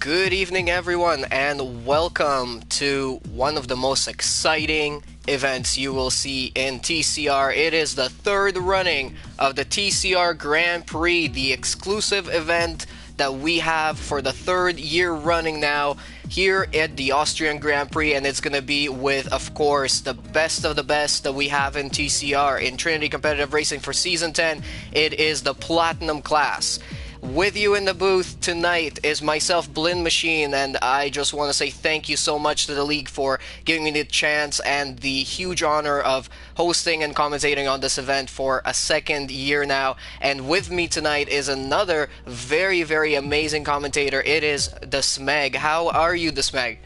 Good evening, everyone, and welcome to one of the most exciting events you will see in TCR. It is the third running of the TCR Grand Prix, the exclusive event that we have for the third year running now here at the Austrian Grand Prix, and it's going to be with, of course, the best of the best that we have in TCR. In Trinity Competitive Racing for Season 10, it is the Platinum class. With you in the booth tonight is myself, BLIN-MACHINE, and I just want to say thank you so much to the league for giving me the chance and the huge honor of hosting and commentating on this event for a second year now. And with me tonight is another very, very amazing commentator. It is the Smeg. How are you, the Smeg?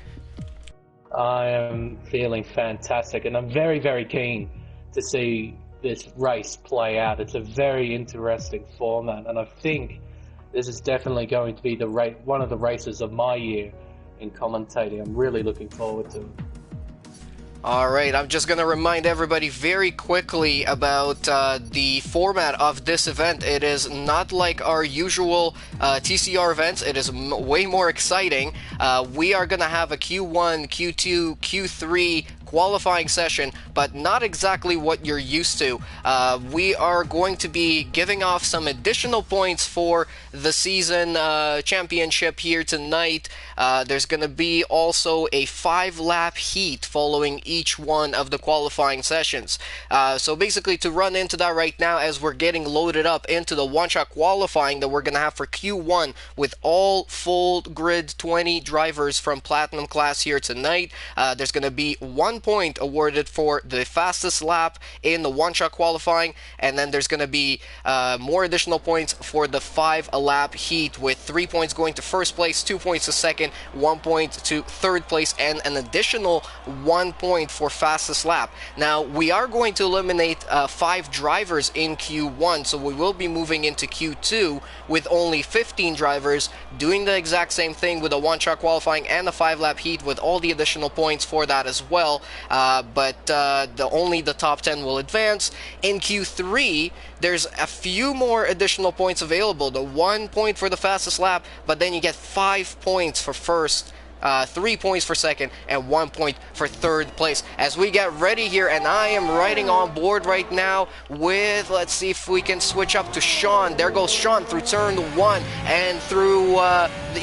I am feeling fantastic, and I'm very, very keen to see this race play out. It's a very interesting format, and I think this is definitely going to be one of the races of my year in commentating. I'm really looking forward to it. Alright, I'm just going to remind everybody very quickly about the format of this event. It is not like our usual TCR events. It is way more exciting. We are going to have a Q1, Q2, Q3 qualifying session, but not exactly what you're used to. We are going to be giving off some additional points for the season championship here tonight. There's going to be also a 5-lap heat following each one of the qualifying sessions. So basically, to run into that right now as we're getting loaded up into the one-shot qualifying that we're going to have for Q1 with all full grid 20 drivers from Platinum class here tonight. There's going to be 1 point awarded for the fastest lap in the one-shot qualifying, and then there's going to be more additional points for the 5-lap heat, with 3 points going to first place, 2 points to second, 1 point to third place, and an additional 1 point for fastest lap. Now, we are going to eliminate 5 drivers in Q1, so we will be moving into Q2 with only 15 drivers, doing the exact same thing with the one-shot qualifying and the 5-lap heat with all the additional points for that as well. But only the top 10 will advance. In Q3, there's a few more additional points available. The 1 point for the fastest lap, but then you get 5 points for first, 3 points for second, and 1 point for third place. As we get ready here, and I am riding on board right now with, let's see if we can switch up to Sean. There goes Sean through turn 1 and through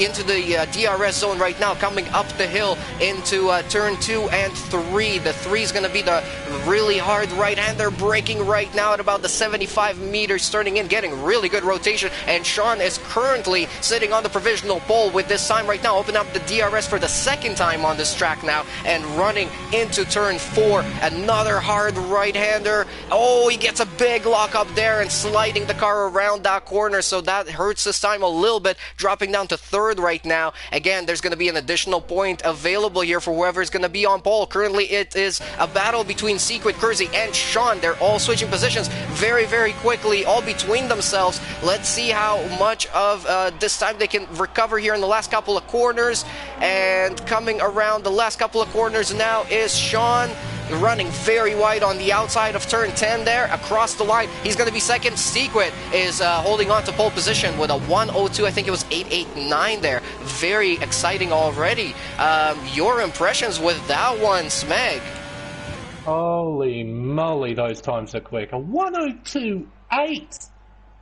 into the DRS zone right now, coming up the hill into turn 2 and 3. The 3 is going to be the really hard right-hander, braking right now at about the 75 meters, turning in, getting really good rotation, and Sean is currently sitting on the provisional pole with this time right now, open up the DRS for the second time on this track now, and running into turn 4, another hard right-hander. Oh, he gets a big lock up there and sliding the car around that corner, so that hurts this time a little bit, dropping down to third right now. Again, there's going to be an additional point available here for whoever is going to be on pole. Currently, it is a battle between Secret, Kersey, and Sean. They're all switching positions very, very quickly, all between themselves. Let's see how much of this time they can recover here in the last couple of corners. And coming around the last couple of corners now is Sean, running very wide on the outside of turn 10 there, across the line. He's going to be second. Secret is holding on to pole position with a 1:02. I think it was 8:89 there. Very exciting already. Your impressions with that one, Smeg? Holy moly, those times are quick. A 1:02.8!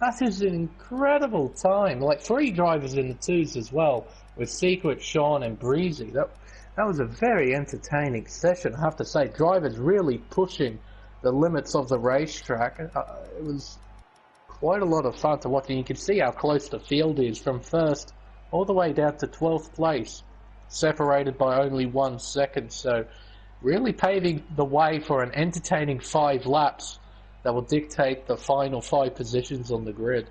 That is an incredible time. Like 3 drivers in the 2s as well, with Secret, Sean, and Breezy. That was a very entertaining session, I have to say. Drivers really pushing the limits of the racetrack. It was quite a lot of fun to watch, and you can see how close the field is from first all the way down to 12th place, separated by only 1 second. So really paving the way for an entertaining 5 laps that will dictate the final 5 positions on the grid.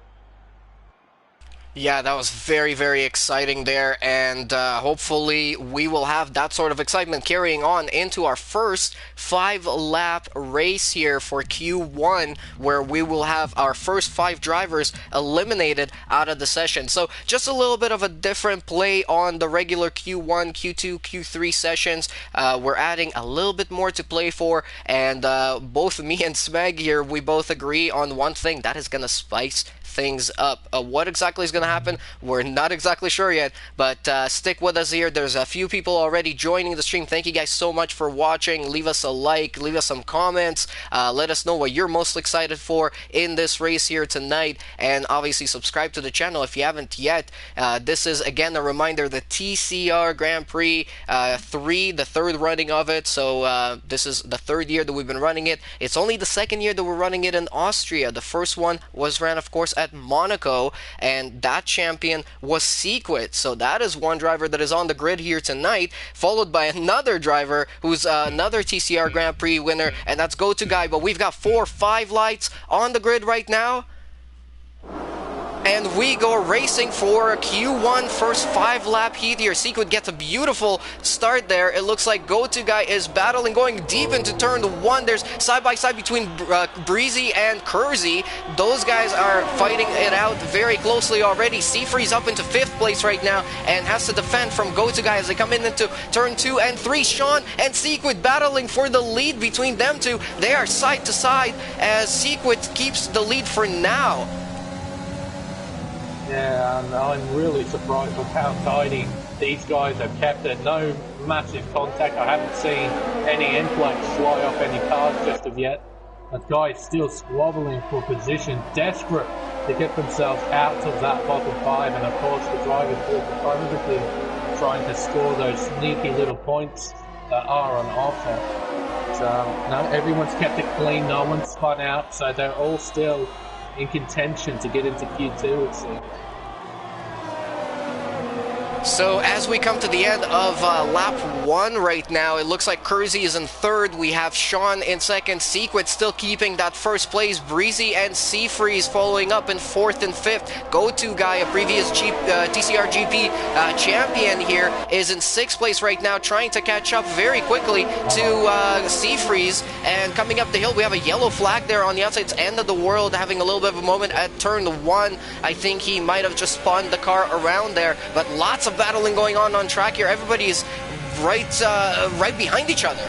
Yeah, that was very, very exciting there, and hopefully we will have that sort of excitement carrying on into our first 5-lap race here for Q1, where we will have our first 5 drivers eliminated out of the session. So just a little bit of a different play on the regular Q1, Q2, Q3 sessions. We're adding a little bit more to play for, and both me and Smeg here, we both agree on one thing: that is going to spice things up. What exactly is going going to happen, we're not exactly sure yet, but stick with us here. There's a few people already joining the stream. Thank you guys so much for watching. Leave us a like, leave us some comments, let us know what you're most excited for in this race here tonight, and obviously subscribe to the channel if you haven't yet. This is, again, a reminder, the TCR Grand Prix 3, the third running of it, so this is the third year that we've been running it. It's only the second year that we're running it in Austria. The first one was ran, of course, at Monaco, and that champion was Sequit. So that is one driver that is on the grid here tonight, followed by another driver who's another TCR Grand Prix winner, and that's Go-To Guy. But we've got 4 or 5 lights on the grid right now. And we go racing for Q1 first 5-lap heat here. Sequid gets a beautiful start there. It looks like Go-To Guy is battling, going deep into turn 1. There's side-by-side between Breezy and Kersey. Those guys are fighting it out very closely already. Seafree's up into 5th place right now and has to defend from Go-To Guy as they come in into turn 2 and 3. Sean and Sequid battling for the lead between them two. They are side to side as Sequid keeps the lead for now. Yeah, and I'm really surprised with how tidy these guys have kept it. No massive contact. I haven't seen any end plates fly off any cars just of yet. That guy's still squabbling for position, desperate to get themselves out of that bottom 5. And of course, the drivers will be trying to score those sneaky little points that are on offer. So, no, everyone's kept it clean. No one's spun out. So they're all still in contention to get into Q2, it seems. So as we come to the end of lap 1 right now, it looks like Kersey is in 3rd. We have Sean in 2nd. Sequid still keeping that 1st place. Breezy and Seafreeze following up in 4th and 5th. Go-To Guy, a previous TCR GP champion here, is in 6th place right now, trying to catch up very quickly to Seafreeze. And coming up the hill, we have a yellow flag there on the outside. It's end of the world, having a little bit of a moment at turn 1. I think he might have just spun the car around there, but lots of battling going on track here. Everybody is right behind each other.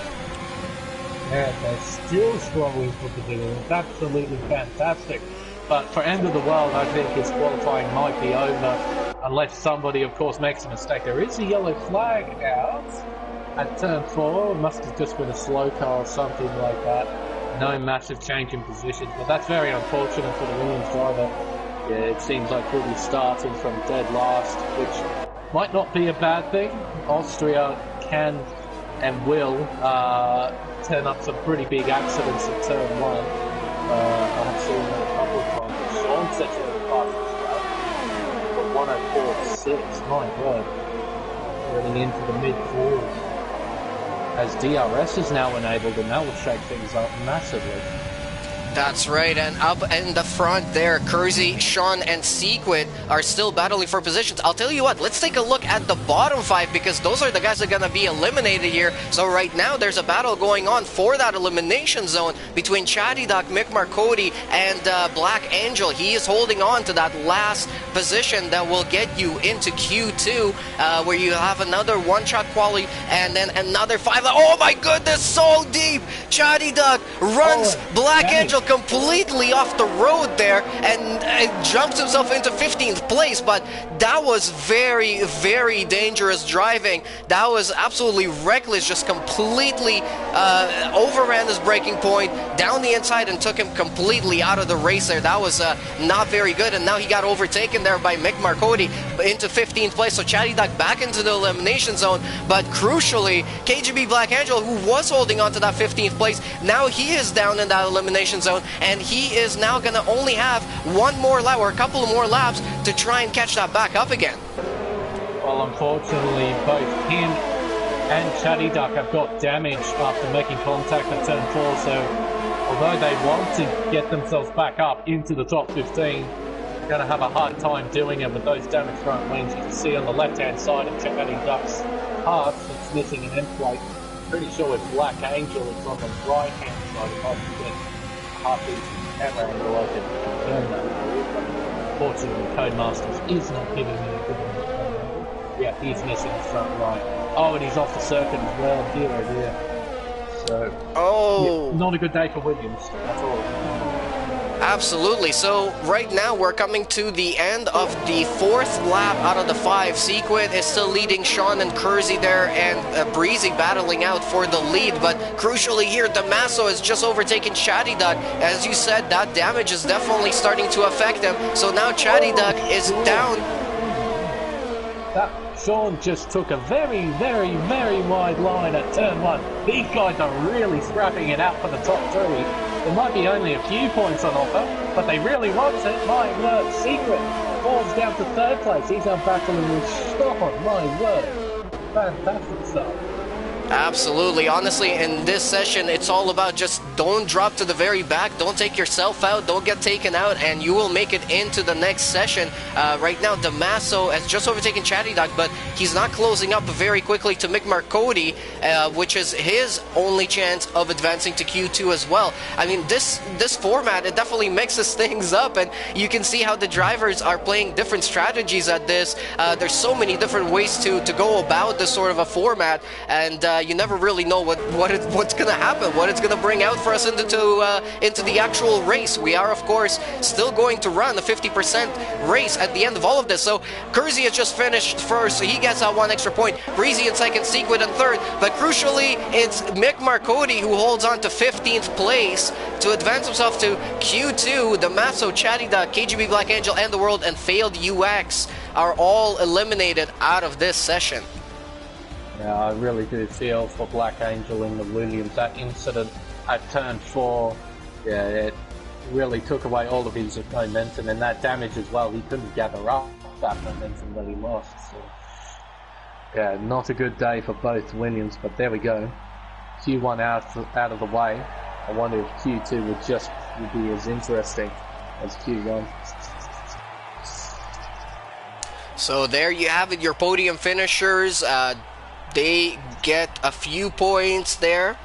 Yeah, they're still struggling for position. It's absolutely fantastic. But for end of the world, I think his qualifying might be over unless somebody, of course, makes a mistake. There is a yellow flag out at turn 4. It must have just been a slow car or something like that. No massive change in position, but that's very unfortunate for the Williams driver. Yeah, it seems like we'll be starting from dead last, which might not be a bad thing. Austria can and will turn up some pretty big accidents in turn 1. I have seen that a couple of times. Sean sets it fast as well. But 104.6, my god. Running into the mid-4s. As DRS is now enabled, and that will shake things up massively. That's right, and up in the front there, Kersey, Sean, and Sequid are still battling for positions. I'll tell you what, let's take a look at the bottom 5, because those are the guys that are going to be eliminated here. So right now, there's a battle going on for that elimination zone between Chatty Duck, Mick Marcotti, and Black Angel. He is holding on to that last position that will get you into Q2, where you have another one-shot quali, and then another 5. Oh my goodness, so deep! Chatty Duck runs Black Angel completely off the road there and jumps himself into 15th place, but that was very, very dangerous driving. That was absolutely reckless, just completely overran his braking point down the inside and took him completely out of the race there. That was not very good, and now he got overtaken there by Mick Marcotti into 15th place, so Chatty Duck back into the elimination zone, but crucially, KGB Black Angel, who was holding on to that 15th place, now he is down in that elimination zone, and he is now going to only have one more lap or a couple of more laps to try and catch that back up again. Well, unfortunately, both him and Chatty Duck have got damage after making contact at turn 4, so although they want to get themselves back up into the top 15, they're going to have a hard time doing it with those damaged front wings. You can see on the left-hand side of Chatty Duck's part, it's missing an end plate. Pretty sure it's Black Angel, it's on the right-hand side. If I can get half-decent camera angle, I can confirm that. Unfortunately, Codemasters is not giving me a good one. Yeah, he's missing the front right. Oh, and he's off the circuit as well. Dear, oh dear. So, yeah, not a good day for Williams at all. Absolutely. So right now we're coming to the end of the 4th lap out of the 5. Sequid is still leading Sean and Kersey there, and Breezy battling out for the lead. But crucially here, Damaso has just overtaken Chatty Duck. As you said, that damage is definitely starting to affect him. So now Chatty Duck is down. Sean just took a very, very, very wide line at turn 1. These guys are really scrapping it out for the top 3. There might be only a few points on offer, but they really want it. My word, Secret falls down to 3rd place. He's now battling with Sean. My word, fantastic stuff. Absolutely. Honestly, in this session, it's all about just don't drop to the very back, don't take yourself out, don't get taken out, and you will make it into the next session. Right now, Damaso has just overtaken Chatty Duck, but he's not closing up very quickly to Mick Marcotti, which is his only chance of advancing to Q2 as well. I mean, this format, it definitely mixes things up, and you can see how the drivers are playing different strategies at this. There's so many different ways to go about this sort of a format, and you never really know what's going to happen, what it's going to bring out for us into the actual race. We are, of course, still going to run a 50% race at the end of all of this. So Kersey has just finished first, so he gets out 1 extra point. Breezy in 2nd, Sequid in 3rd, but crucially, it's Mick Marcotti who holds on to 15th place to advance himself to Q2. Damaso, Chatty Duck, KGB Black Angel, and the World, and Failed UX are all eliminated out of this session. Yeah, I really do feel for Black Angel in the Williams. That incident at turn 4, yeah, it really took away all of his momentum, and that damage as well. He couldn't gather up that momentum that he lost. So, yeah, not a good day for both Williams, but there we go. Q1 out of the way. I wonder if Q2 would be as interesting as Q1. So there you have it, your podium finishers. They get a few points there.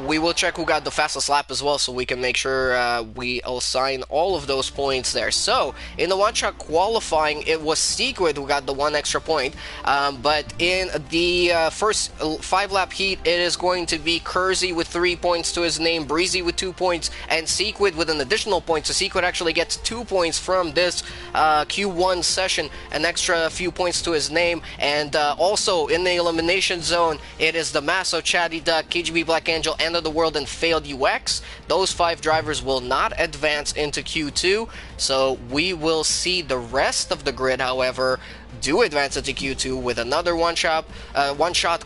We will check who got the fastest lap as well, so we can make sure we assign all of those points there. So, in the one-shot qualifying, it was Sequid who got the 1 extra point. But in the first 5-lap heat, it is going to be Kersey with 3 points to his name, Breezy with 2 points, and Sequid with an additional point. So Sequid actually gets 2 points from this Q1 session, an extra few points to his name. And also, in the elimination zone, it is Damaso, Chatty Duck, KGB Black Angel, End of the World, and Failed UX. Those 5 drivers will not advance into Q2, so we will see the rest of the grid, however, do advance into Q2 with another one-shot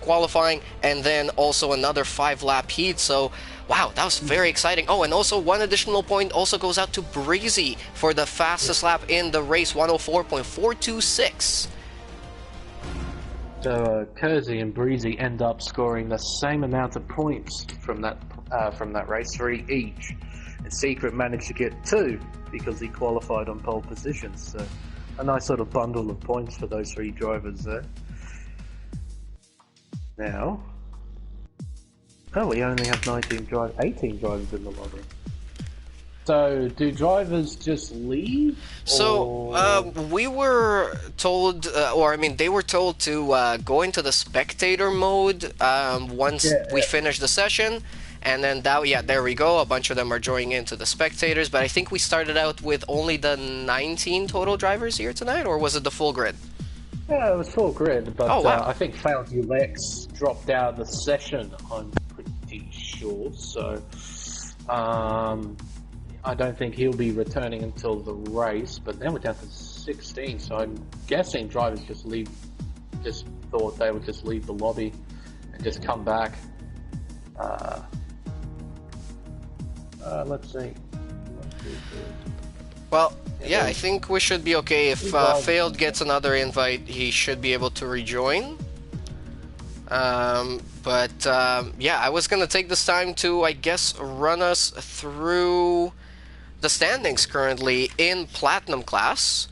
qualifying, and then also another 5-lap heat. So wow, that was very exciting. Oh, and also 1 additional point also goes out to Breezy for the fastest lap in the race, 104.426. So Kersey and Breezy end up scoring the same amount of points from that race, 3 each. And Secret managed to get 2 because he qualified on pole positions. So a nice sort of bundle of points for those 3 drivers there. Now, we only have 18 drivers in the lobby. So, do drivers just leave? So, we were told, they were told to go into the spectator mode once we finish the session. And then, there we go. A bunch of them are joining into the spectators. But I think we started out with only the 19 total drivers here tonight, or was it the full grid? Yeah, it was full grid. But wow. I think Failed UX dropped out of the session, I'm pretty sure. So, I don't think he'll be returning until the race, but then we're down to 16, so I'm guessing drivers just thought they would just leave the lobby and just come back. Let's see. Well, yeah, I think we should be okay. If Failed gets another invite, he should be able to rejoin. I was gonna take this time to, I guess, run us through the standings currently in Platinum class.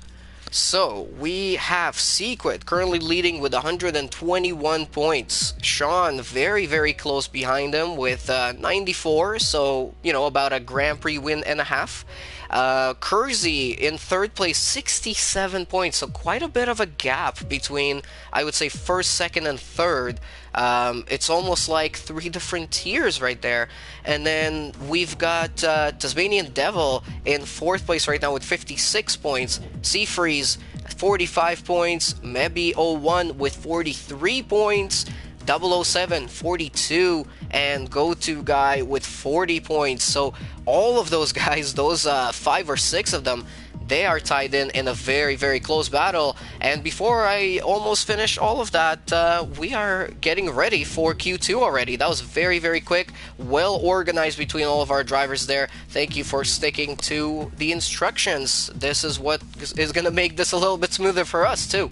So we have Sequid currently leading with 121 points. Sean very, very close behind him with 94, so about a Grand Prix win and a half. Kersey in third place, 67 points, so quite a bit of a gap between, I would say, first, second, and third. It's almost like three different tiers right there. And then we've got Tasmanian Devil in fourth place right now with 56 points. Seafreeze, 45 points. Mebi01 with 43 points. 007, 42, and Go-To Guy with 40 points. So all of those guys, those 5 or 6 of them, they are tied in a very, very close battle. And before I almost finish all of that, we are getting ready for Q2 already. That was very, very quick, well organized between all of our drivers there. Thank you for sticking to the instructions. This is what is going to make this a little bit smoother for us too.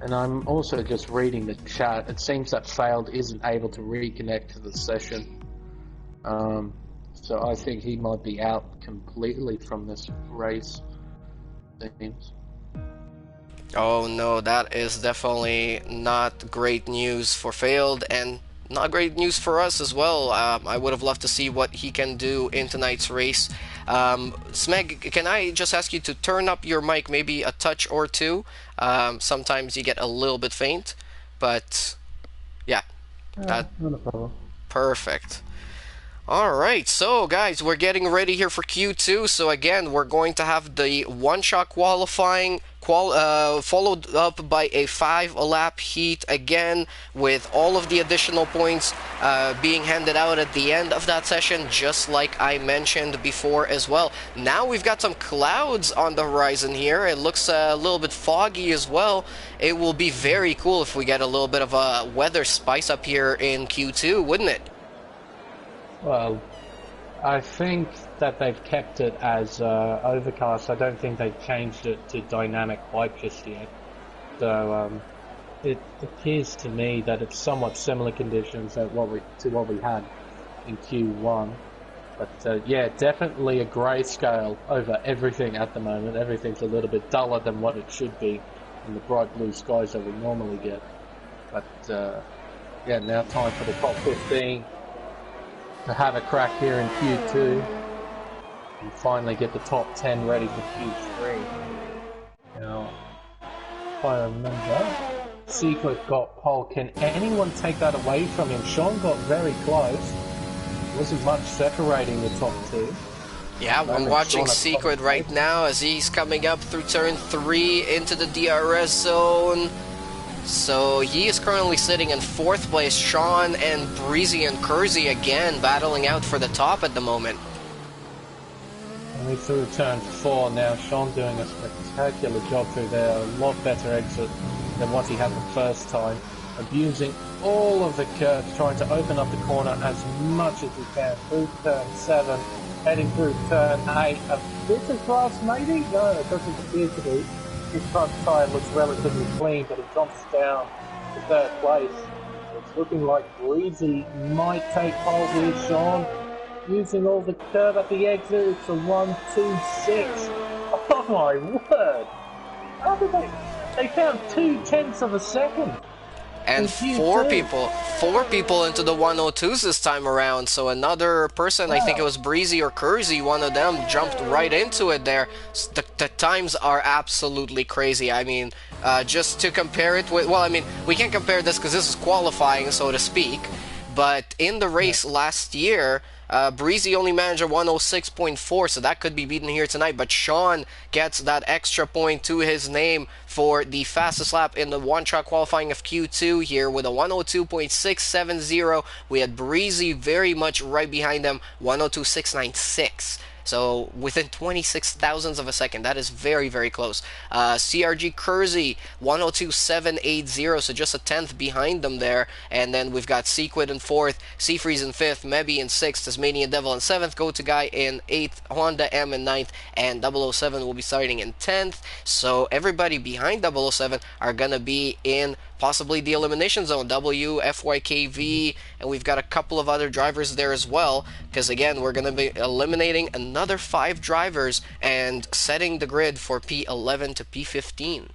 And I'm also just reading the chat. It seems that Failed isn't able to reconnect to the session. So I think he might be out completely from this race. Seems. Oh no, that is definitely not great news for Failed, and not great news for us as well. I would have loved to see what he can do in tonight's race. Smeg, can I just ask you to turn up your mic maybe a touch or two? Sometimes you get a little bit faint, but yeah, Not a problem. Perfect. Alright, so guys, we're getting ready here for Q2. So again, we're going to have the one-shot qualifying, followed up by a 5-lap heat again, with all of the additional points being handed out at the end of that session, just like I mentioned before as well. Now we've got some clouds on the horizon here. It looks a little bit foggy as well. It will be very cool if we get a little bit of a weather spice up here in Q2, wouldn't it? Well, I think that they've kept it as overcast. I don't think they've changed it to dynamic quite just yet. So it appears to me that it's somewhat similar conditions to what we had in Q1. But yeah, definitely a grayscale over everything at the moment. Everything's a little bit duller than what it should be in the bright blue skies that we normally get. But yeah, now time for the top 15. To have a crack here in Q2 and finally get the top 10 ready for Q3. Now, if I remember, Secret got pole. Can anyone take that away from him? Sean got very close. Wasn't much separating the top two. Yeah, I'm watching Secret right now as he's coming up through turn 3 into the DRS zone. So he is currently sitting in 4th place. Sean and Breezy and Kersey again battling out for the top at the moment. And through turn 4 now. Sean doing a spectacular job through there. A lot better exit than what he had the first time. Abusing all of the curves, trying to open up the corner as much as he can. Through turn 7, heading through turn 8. A bit of grass maybe? No, it doesn't appear to be. His front tyre looks relatively clean, but it jumps down to 3rd place. It's looking like Breezy might take pole here. Sean using all the curve at the exit. It's a 1-2-6. Oh my word! How did they found 0.2 of a second? And four people into the 102s this time around. So another person, I think it was Breezy or Kersey, one of them jumped right into it there. The times are absolutely crazy. I mean, just to compare it with, well, I mean, we can't compare this because this is qualifying, so to speak. But in the race last year, Breezy only managed a 106.4, so that could be beaten here tonight. But Sean gets that extra point to his name for the fastest lap in the one-shot qualifying of Q2 here with a 102.670. We had Breezy very much right behind them, 102.696. So within 26 thousandths of a second, that is very, very close. CRG Kersey, 102.780, so just a tenth behind them there. And then we've got Sequid in 4th, Seafreeze in 5th, Mebi in 6th, Tasmanian Devil in 7th, Go-To Guy in 8th, Honda M in 9th, and 007 will be starting in 10th. So everybody behind 007 are going to be in possibly the elimination zone, WFYKV, and we've got a couple of other drivers there as well, because again, we're going to be eliminating another 5 drivers and setting the grid for P11 to P15.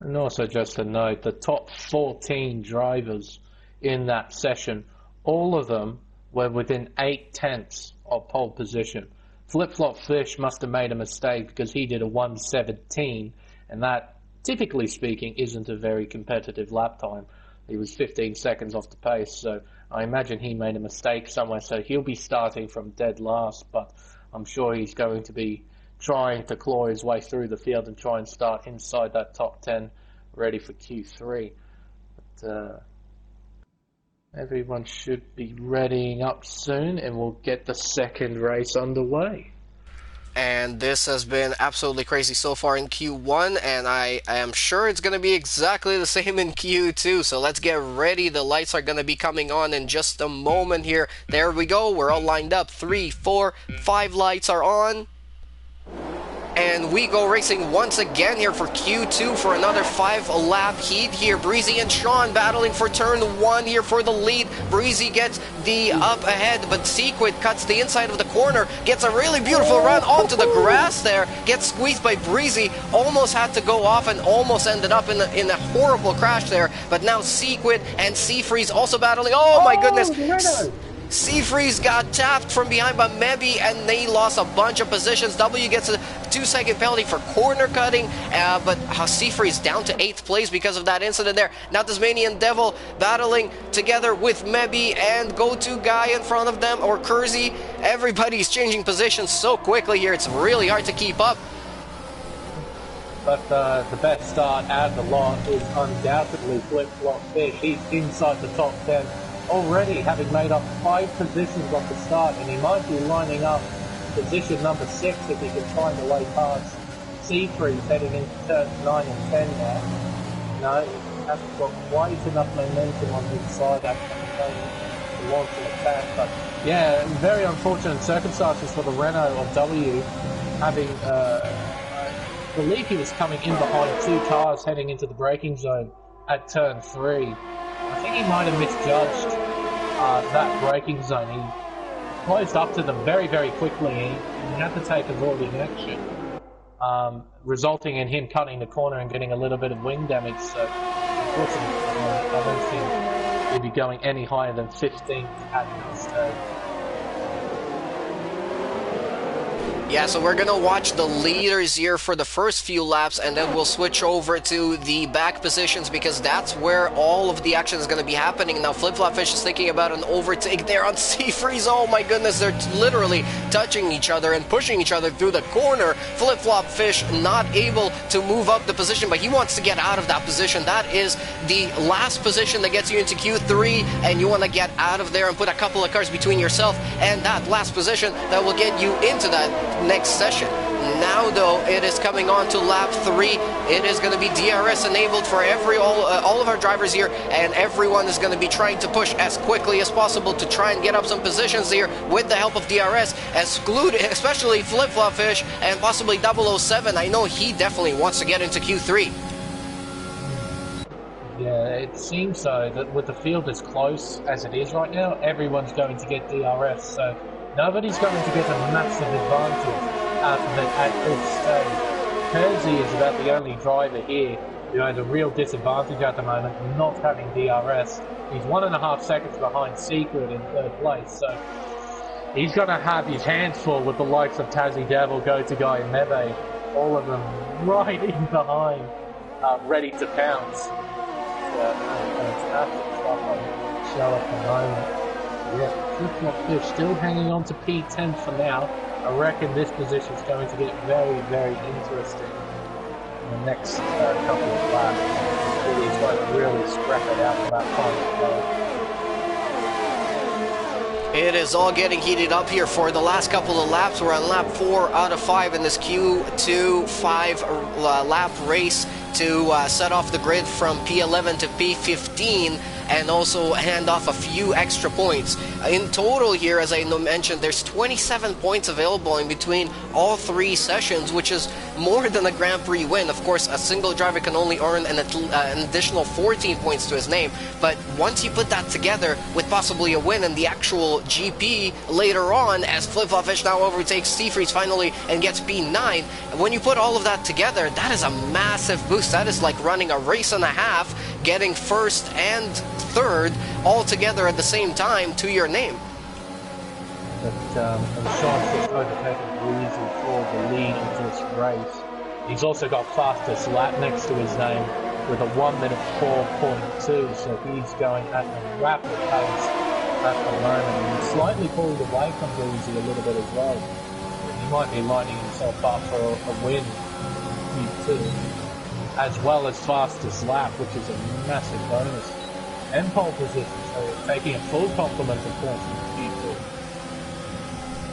And also just a note, the top 14 drivers in that session, all of them were within 8/10 of pole position. Flip-Flop Fish must have made a mistake because he did a 1:17, and that, typically speaking, isn't a very competitive lap time. He was 15 seconds off the pace, so I imagine he made a mistake somewhere, so he'll be starting from dead last, but I'm sure he's going to be trying to claw his way through the field and try and start inside that top 10, ready for Q3. But everyone should be readying up soon, and we'll get the second race underway. And this has been absolutely crazy so far in Q1, and I am sure it's going to be exactly the same in Q2, so let's get ready. The lights are going to be coming on in just a moment here. There we go, we're all lined up. 3, 4, 5 lights are on. And we go racing once again here for Q2 for another 5-lap heat here. Breezy and Sean battling for turn 1 here for the lead. Breezy gets the up ahead, but Sequid cuts the inside of the corner, gets a really beautiful run onto the grass there, gets squeezed by Breezy, almost had to go off and almost ended up in a horrible crash there. But now Sequid and Seafreeze also battling. Oh my goodness! Seafreeze got tapped from behind by Mebi, and they lost a bunch of positions. W gets a 2-second penalty for corner cutting, but Seafreeze down to 8th place because of that incident there. Now Tasmanian Devil battling together with Mebi and Go-To Guy in front of them, or Kersey. Everybody's changing positions so quickly here, it's really hard to keep up. But the best start out of the lot is undoubtedly Flip-Flop Fish. He's inside the top 10. Already having made up 5 positions off the start, and he might be lining up position number 6 if he can find a way past Seafreeze heading into turns 9 and 10 now. No, he hasn't got quite enough momentum on his side after to launch an attack, but yeah, very unfortunate circumstances for the Renault of W, having, I believe he was coming in behind 2 cars heading into the braking zone at turn 3. I think he might have misjudged that braking zone. He closed up to them very, very quickly, and he had to take avoiding action, resulting in him cutting the corner and getting a little bit of wing damage. So, unfortunately, I don't think he'll be going any higher than 15th at this stage. Yeah, so we're gonna watch the leaders here for the first few laps, and then we'll switch over to the back positions because that's where all of the action is gonna be happening. Now Flip-Flop Fish is thinking about an overtake there on Seafreeze. Oh my goodness, they're literally touching each other and pushing each other through the corner. Flip-Flop Fish not able to move up the position, but he wants to get out of that position. That is the last position that gets you into Q3, and you want to get out of there and put a couple of cars between yourself and that last position that will get you into that next session. Now though, it is coming on to lap 3. It is going to be DRS enabled for all of our drivers here, and everyone is going to be trying to push as quickly as possible to try and get up some positions here with the help of DRS, especially Flip-Flop Fish and possibly 007. I know he definitely wants to get into Q3. Yeah, it seems so that with the field as close as it is right now, everyone's going to get DRS, so nobody's going to get a massive advantage out of it at this stage. Kersey is about the only driver here who has a real disadvantage at the moment, not having DRS. He's 1.5 seconds behind Secret in 3rd place, so he's going to have his hands full with the likes of Tassie Devil, Go-To Guy, and Mebe, all of them right in behind, ready to pounce. Fantastic stuff on the show at the moment. Yeah, Flip-Flop Fish still hanging on to P10 for now. I reckon this position is going to get very, very interesting in the next couple of laps. He's going to really scrap it out for that final. It is all getting heated up here for the last couple of laps. We're on lap 4 out of 5 in this Q2 5-lap race to set off the grid from P11 to P15 and also hand off a few extra points. In total here, as I mentioned, there's 27 points available in between all 3 sessions, which is more than a Grand Prix win. Of course, a single driver can only earn an additional 14 points to his name, but once you put that together with possibly a win in the actual GP later on, as Flip-Flop Fish now overtakes Seafreeze finally and gets P9, when you put all of that together, that is a massive boost. That is like running a race and a half, getting 1st and 3rd all together at the same time to your name. and Sean's just overtaken Breezy for the lead of this race. He's also got fastest lap next to his name with a 1 minute 4.2, so he's going at a rapid pace at the moment, and he's slightly pulled away from Breezy a little bit as well. He might be lining himself up for a win in Q2, as well as fastest lap, which is a massive bonus. And pole position, so taking a full complement of points in Q2.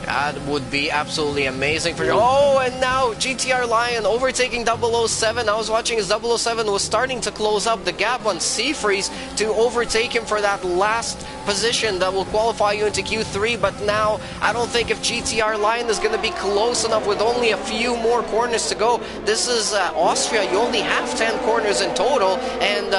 That would be absolutely amazing for you. Oh, and now GTR Lion overtaking 007. I was watching as 007 was starting to close up the gap on Seafreeze to overtake him for that last position that will qualify you into Q3, but now I don't think if GTR Lion is going to be close enough with only a few more corners to go. This is Austria. You only have 10 corners in total, and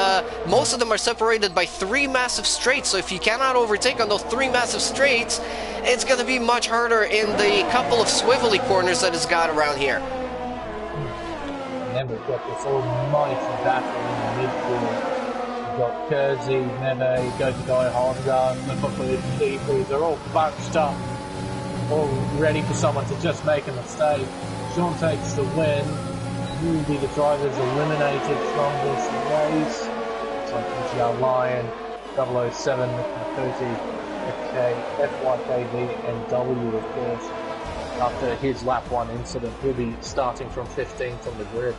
most of them are separated by 3 massive straights, so if you cannot overtake on those 3 massive straights, it's going to be much harder in the couple of swivelly corners that it's got around here. And then we've got this almighty battle in the midfield. We've got Kersey, Neve, Go to Guy, Honda, McCoy, and Seafreeze. They're all bunched up, all ready for someone to just make a mistake. Sean takes the win. Who will be the drivers eliminated from this race? So TCR Lion, 007, McCurdy, FYKV and W, of course. After his lap 1 incident, he'll be starting from 15th on the grid.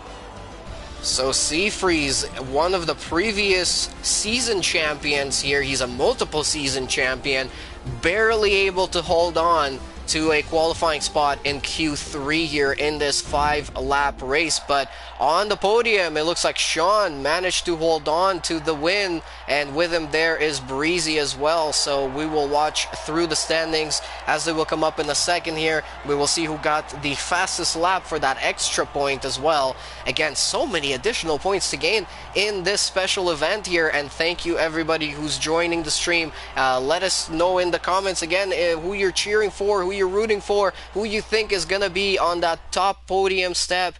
So Seafreeze, one of the previous season champions here, he's a multiple season champion, barely able to hold on to a qualifying spot in Q3 here in this 5-lap race, but on the podium it looks like Sean managed to hold on to the win, and with him there is Breezy as well. So we will watch through the standings as they will come up in a second here. We will see who got the fastest lap for that extra point as well. Again, so many additional points to gain in this special event here, and thank you everybody who's joining the stream. Let us know in the comments again who you're cheering for, who you're rooting for, who you think is gonna be on that top podium step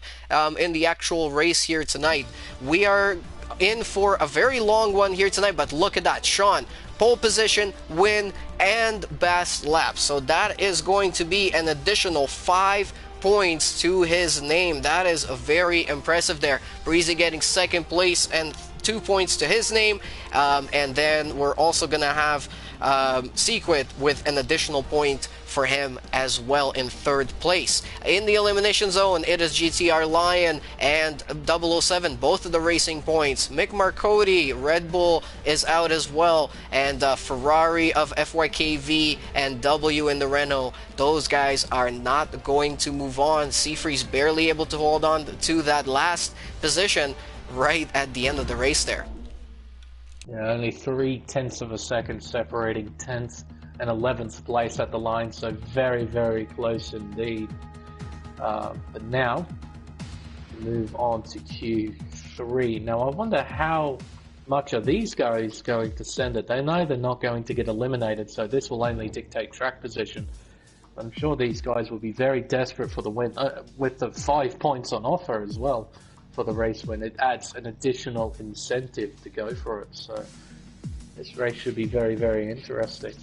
in the actual race here tonight. We are in for a very long one here tonight, but look at that. Sean, pole position, win, and best lap. So that is going to be an additional 5 points to his name. That is very impressive there. Breezy getting 2nd place and 2 points to his name, and then we're also gonna have Sequit with an additional point for him as well in 3rd place. In the elimination zone, it is GTR Lion and 007, both of the racing points. Mick Marcotti, Red Bull is out as well, and Ferrari of FYKV and W in the Renault. Those guys are not going to move on. Seafreeze barely able to hold on to that last position right at the end of the race there. Yeah, only 0.3 of a second separating 10th and 11th place at the line, so very, very close indeed. But now, move on to Q3. Now, I wonder how much are these guys going to send it? They know they're not going to get eliminated, so this will only dictate track position. I'm sure these guys will be very desperate for the win, with the 5 points on offer as well for the race win. It adds an additional incentive to go for it, so this race should be very, very interesting.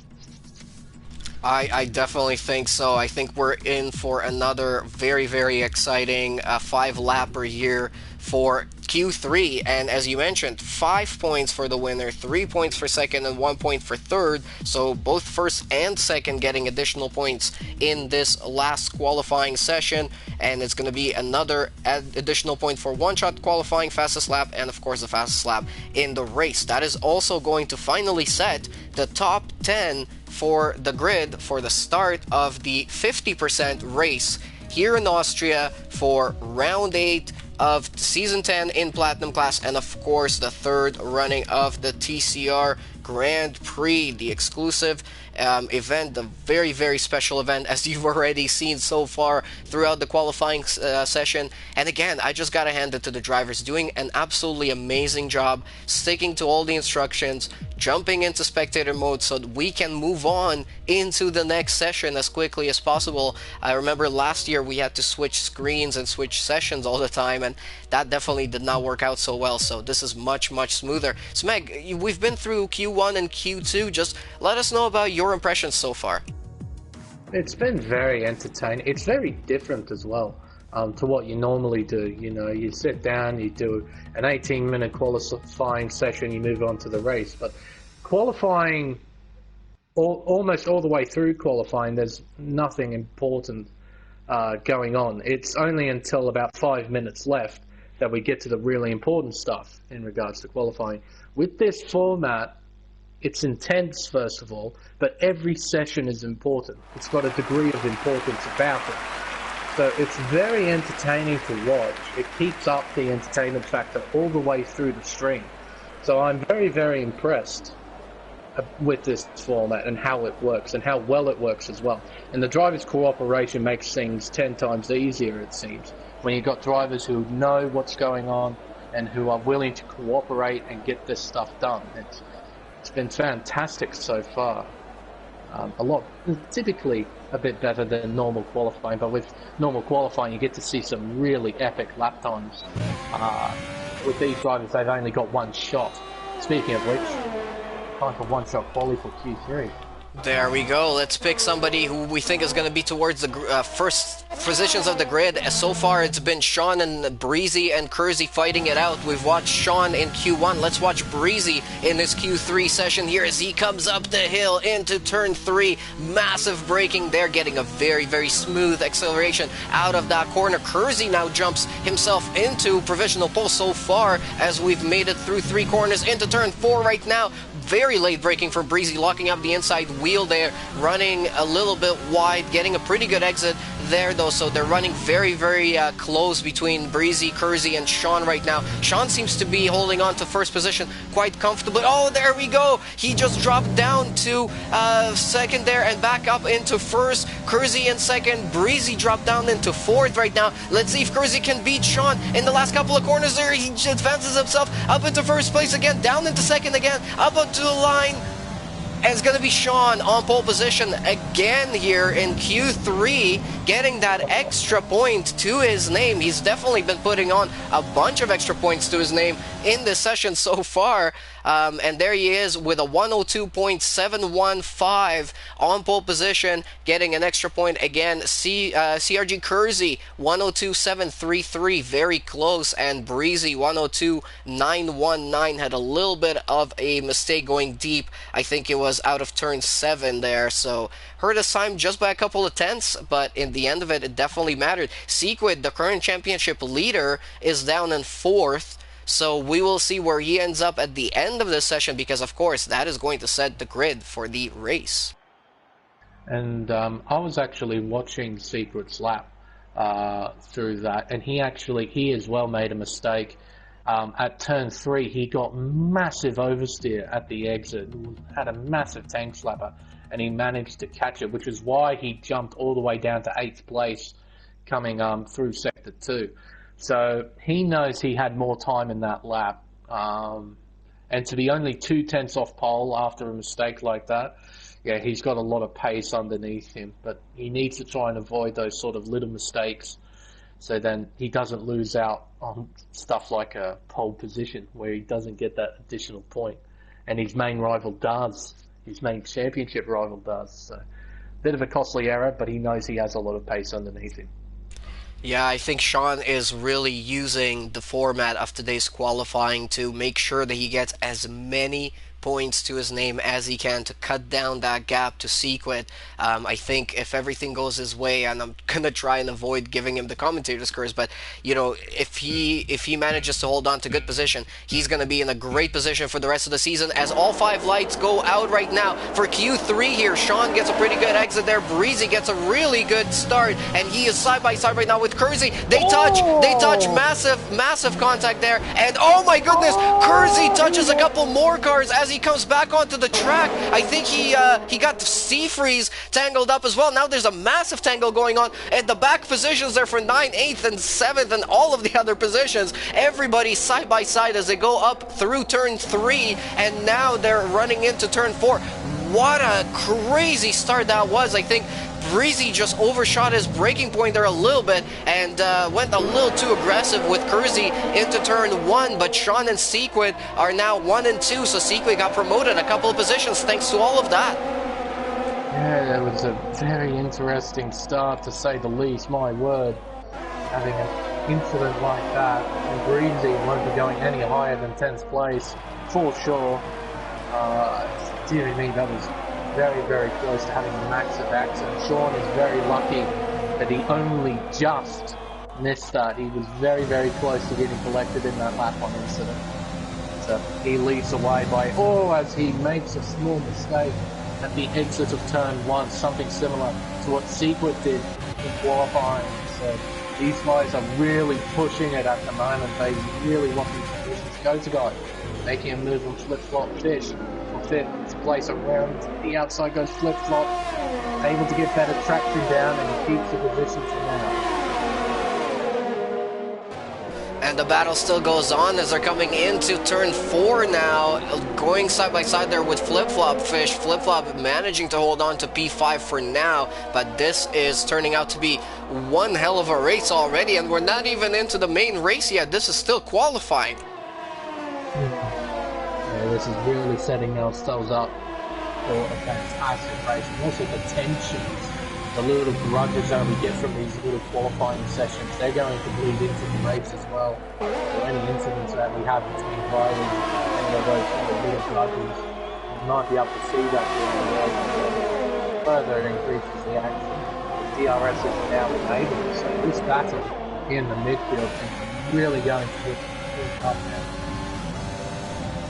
I definitely think so. I think we're in for another very, very exciting 5-lapper here for Q3, and as you mentioned, 5 points for the winner, 3 points for 2nd, and 1 point for 3rd, so both 1st and 2nd getting additional points in this last qualifying session, and it's going to be another additional point for one-shot qualifying, fastest lap, and of course the fastest lap in the race. That is also going to finally set the top 10 for the grid for the start of the 50% race here in Austria for round 8 of season 10 in Platinum class, and of course the 3rd running of the TCR Grand Prix, the exclusive event, the very, very special event, as you've already seen so far throughout the qualifying session. And again, I just gotta hand it to the drivers, doing an absolutely amazing job, sticking to all the instructions, jumping into spectator mode so that we can move on into the next session as quickly as possible. I remember last year we had to switch screens and switch sessions all the time, and that definitely did not work out so well, so this is much, much smoother. So Meg, we've been through Q1 and Q2, just let us know about your impressions so far. It's been very entertaining. It's very different as well to what you normally do. You know, you sit down, you do an 18-minute qualifying session, you move on to the race. But qualifying, almost all the way through qualifying, there's nothing important going on. It's only until about 5 minutes left that we get to the really important stuff in regards to qualifying. With this format, it's intense, first of all, but every session is important. It's got a degree of importance about it. So it's very entertaining to watch. It keeps up the entertainment factor all the way through the stream. So I'm very, very impressed with this format and how it works and how well it works as well. And the drivers' cooperation makes things 10 times easier, it seems, when you've got drivers who know what's going on and who are willing to cooperate and get this stuff done. It's been fantastic so far. Typically a bit better than normal qualifying, but with normal qualifying you get to see some really epic lap times. With these drivers, they've only got one shot. Speaking of which, time for one-shot quali for Q3. There we go. Let's pick somebody who we think is going to be towards the first positions of the grid. So far, it's been Sean and Breezy and Kersey fighting it out. We've watched Sean in Q1. Let's watch Breezy in this Q3 session here as he comes up the hill into turn 3. Massive braking there, getting a very, very smooth acceleration out of that corner. Kersey now jumps himself into provisional pole so far as we've made it through 3 corners into turn 4 right now. Very late braking for Breezy, locking up the inside wheel there, running a little bit wide, getting a pretty good exit there though, so they're running very, very close between Breezy, Kersey, and Sean right now. Sean seems to be holding on to first position quite comfortably. Oh, there we go! He just dropped down to second there and back up into first. Kersey in second, Breezy dropped down into fourth right now. Let's see if Kersey can beat Sean in the last couple of corners there. He advances himself up into first place again, down into second again, up onto the line. And it's going to be Sean on pole position again here in Q3, getting that extra point to his name. He's definitely been putting on a bunch of extra points to his name in this session so far. And there he is with a 102.715 on pole position, getting an extra point again. CRG Kersey, 102.733, very close. And Breezy, 102.919, had a little bit of a mistake going deep. I think it was out of turn 7 there, so hurt his time just by a couple of tenths, but in the end of it, it definitely mattered. Sequid, the current championship leader, is down in 4th, so we will see where he ends up at the end of this session, because of course that is going to set the grid for the race. And I was actually watching Secret's lap through that, and he as well made a mistake. At turn 3, he got massive oversteer at the exit, had a massive tank slapper, and he managed to catch it, which is why he jumped all the way down to 8th place coming through Sector 2. So he knows he had more time in that lap, and to be only 2 tenths off pole after a mistake like that, yeah, he's got a lot of pace underneath him, but he needs to try and avoid those sort of little mistakes so then he doesn't lose out on stuff like a pole position where he doesn't get that additional point. And his main rival does. His main championship rival does. So, bit of a costly error, but he knows he has a lot of pace underneath him. Yeah, I think Sean is really using the format of today's qualifying to make sure that he gets as many points to his name as he can to cut down that gap to Sequid. I think if everything goes his way, and I'm gonna try and avoid giving him the commentator's curse, but you know, if he manages to hold on to good position, he's gonna be in a great position for the rest of the season. As all 5 lights go out right now for Q3 here, Sean gets a pretty good exit there. Breezy gets a really good start, and he is side by side right now with Kersey. They touch, massive contact there, and oh my goodness, Kersey touches a couple more cars as he comes back onto the track. I think he got the Seafreeze tangled up as well. Now there's a massive tangle going on, and the back positions there for 9th, 8th, and 7th, and all of the other positions. Everybody side by side as they go up through turn 3, and now they're running into turn 4. What a crazy start that was. I think Breezy just overshot his braking point there a little bit and went a little too aggressive with Kersey into turn 1, but Sean and Sequid are now 1 and 2, so Sequid got promoted a couple of positions thanks to all of that. Yeah, it was a very interesting start, to say the least, my word. Having an incident like that, and Greasy won't be going any higher than 10th place, for sure. Dear me, that was very, very close to having a massive accident. Sean is very lucky that he only just missed that. He was very, very close to getting collected in that lap 1 incident. So he leads away by, as he makes a small mistake at the exit of turn 1, something similar to what Secret did in qualifying. So these guys are really pushing it at the moment. They really want these positions. Goes a guy making a move on flip-flop Fish for 5th place around the outside, goes flip-flop, able to get better traction down, and he keeps the position for now. And the battle still goes on as they're coming into turn 4 now, going side by side there with Flip-Flop Fish. Flip-Flop managing to hold on to P5 for now, but this is turning out to be one hell of a race already, and we're not even into the main race yet. This is still qualifying. Yeah, this is really setting ourselves up for a fantastic race, and also the tensions, the little grudges that we get from these little qualifying sessions, they're going to bleed into the race as well. So any incidents that we have between drivers, any of those little grudges, you might be able to see that during the race. Further it increases the action. The DRS is now enabled, so this battle in the midfield is really going to get up now.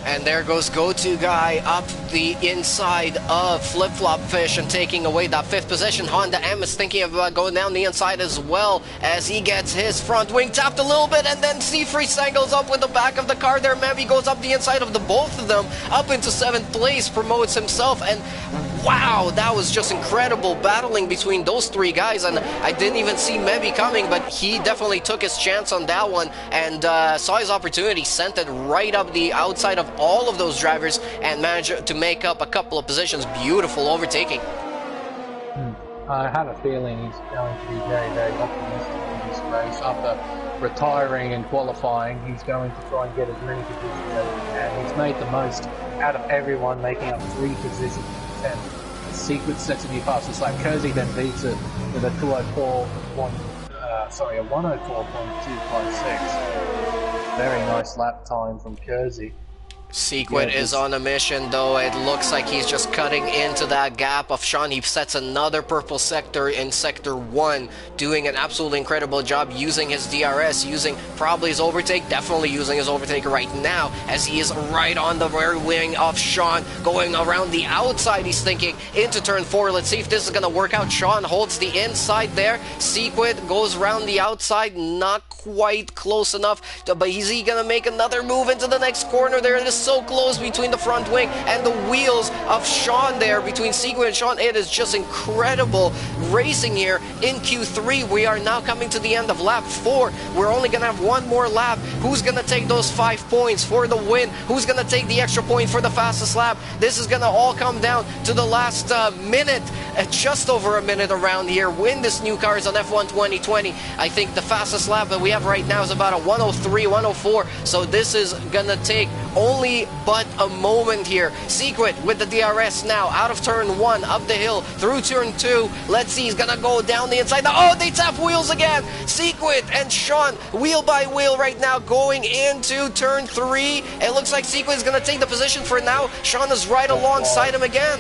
And there goes Go-To Guy up the inside of Flip-Flop Fish and taking away that 5th position. Honda M is thinking about going down the inside as well as he gets his front wing tapped a little bit, and then C-Freeze angles up with the back of the car there. Maybe goes up the inside of the both of them, up into 7th place, promotes himself, and wow, that was just incredible battling between those 3 guys, and I didn't even see Mebby coming, but he definitely took his chance on that one and saw his opportunity, sent it right up the outside of all of those drivers and managed to make up a couple of positions. Beautiful overtaking. I have a feeling he's going to be very, very optimistic in this race. After retiring and qualifying, he's going to try and get as many positions as he can. He's made the most out of everyone, making up 3 positions in 10. The Secret set to be fastest lap. Kersey then beats it with a 104.256. Very nice lap time from Kersey. Secret is on a mission, though. It looks like he's just cutting into that gap of Sean. He sets another purple sector in Sector 1, doing an absolutely incredible job using his DRS, using probably his overtake, definitely using his overtake right now, as he is right on the rear wing of Sean, going around the outside, he's thinking, into turn 4. Let's see if this is going to work out. Sean holds the inside there. Secret goes around the outside, not quite close enough, but is he going to make another move into the next corner there? It is so close between the front wing and the wheels of Sean there, between Secret and Sean. It is just incredible racing here in Q3. We are now coming to the end of lap 4. We're only going to have one more lap. Who's going to take those 5 points for the win? Who's going to take the extra point for the fastest lap? This is going to all come down to the last minute, just over a minute around here. Win this new cars on F1 2020. I think the fastest lap that we have right now is about a 103, 104. So this is going to take only but a moment here. Secret with the DRS now, out of turn 1, up the hill, through turn 2. Let's see, he's gonna go down the inside. Oh, they tap wheels again! Secret and Sean, wheel by wheel right now, going into turn 3. It looks like Secret is gonna take the position for now. Sean is right alongside him again.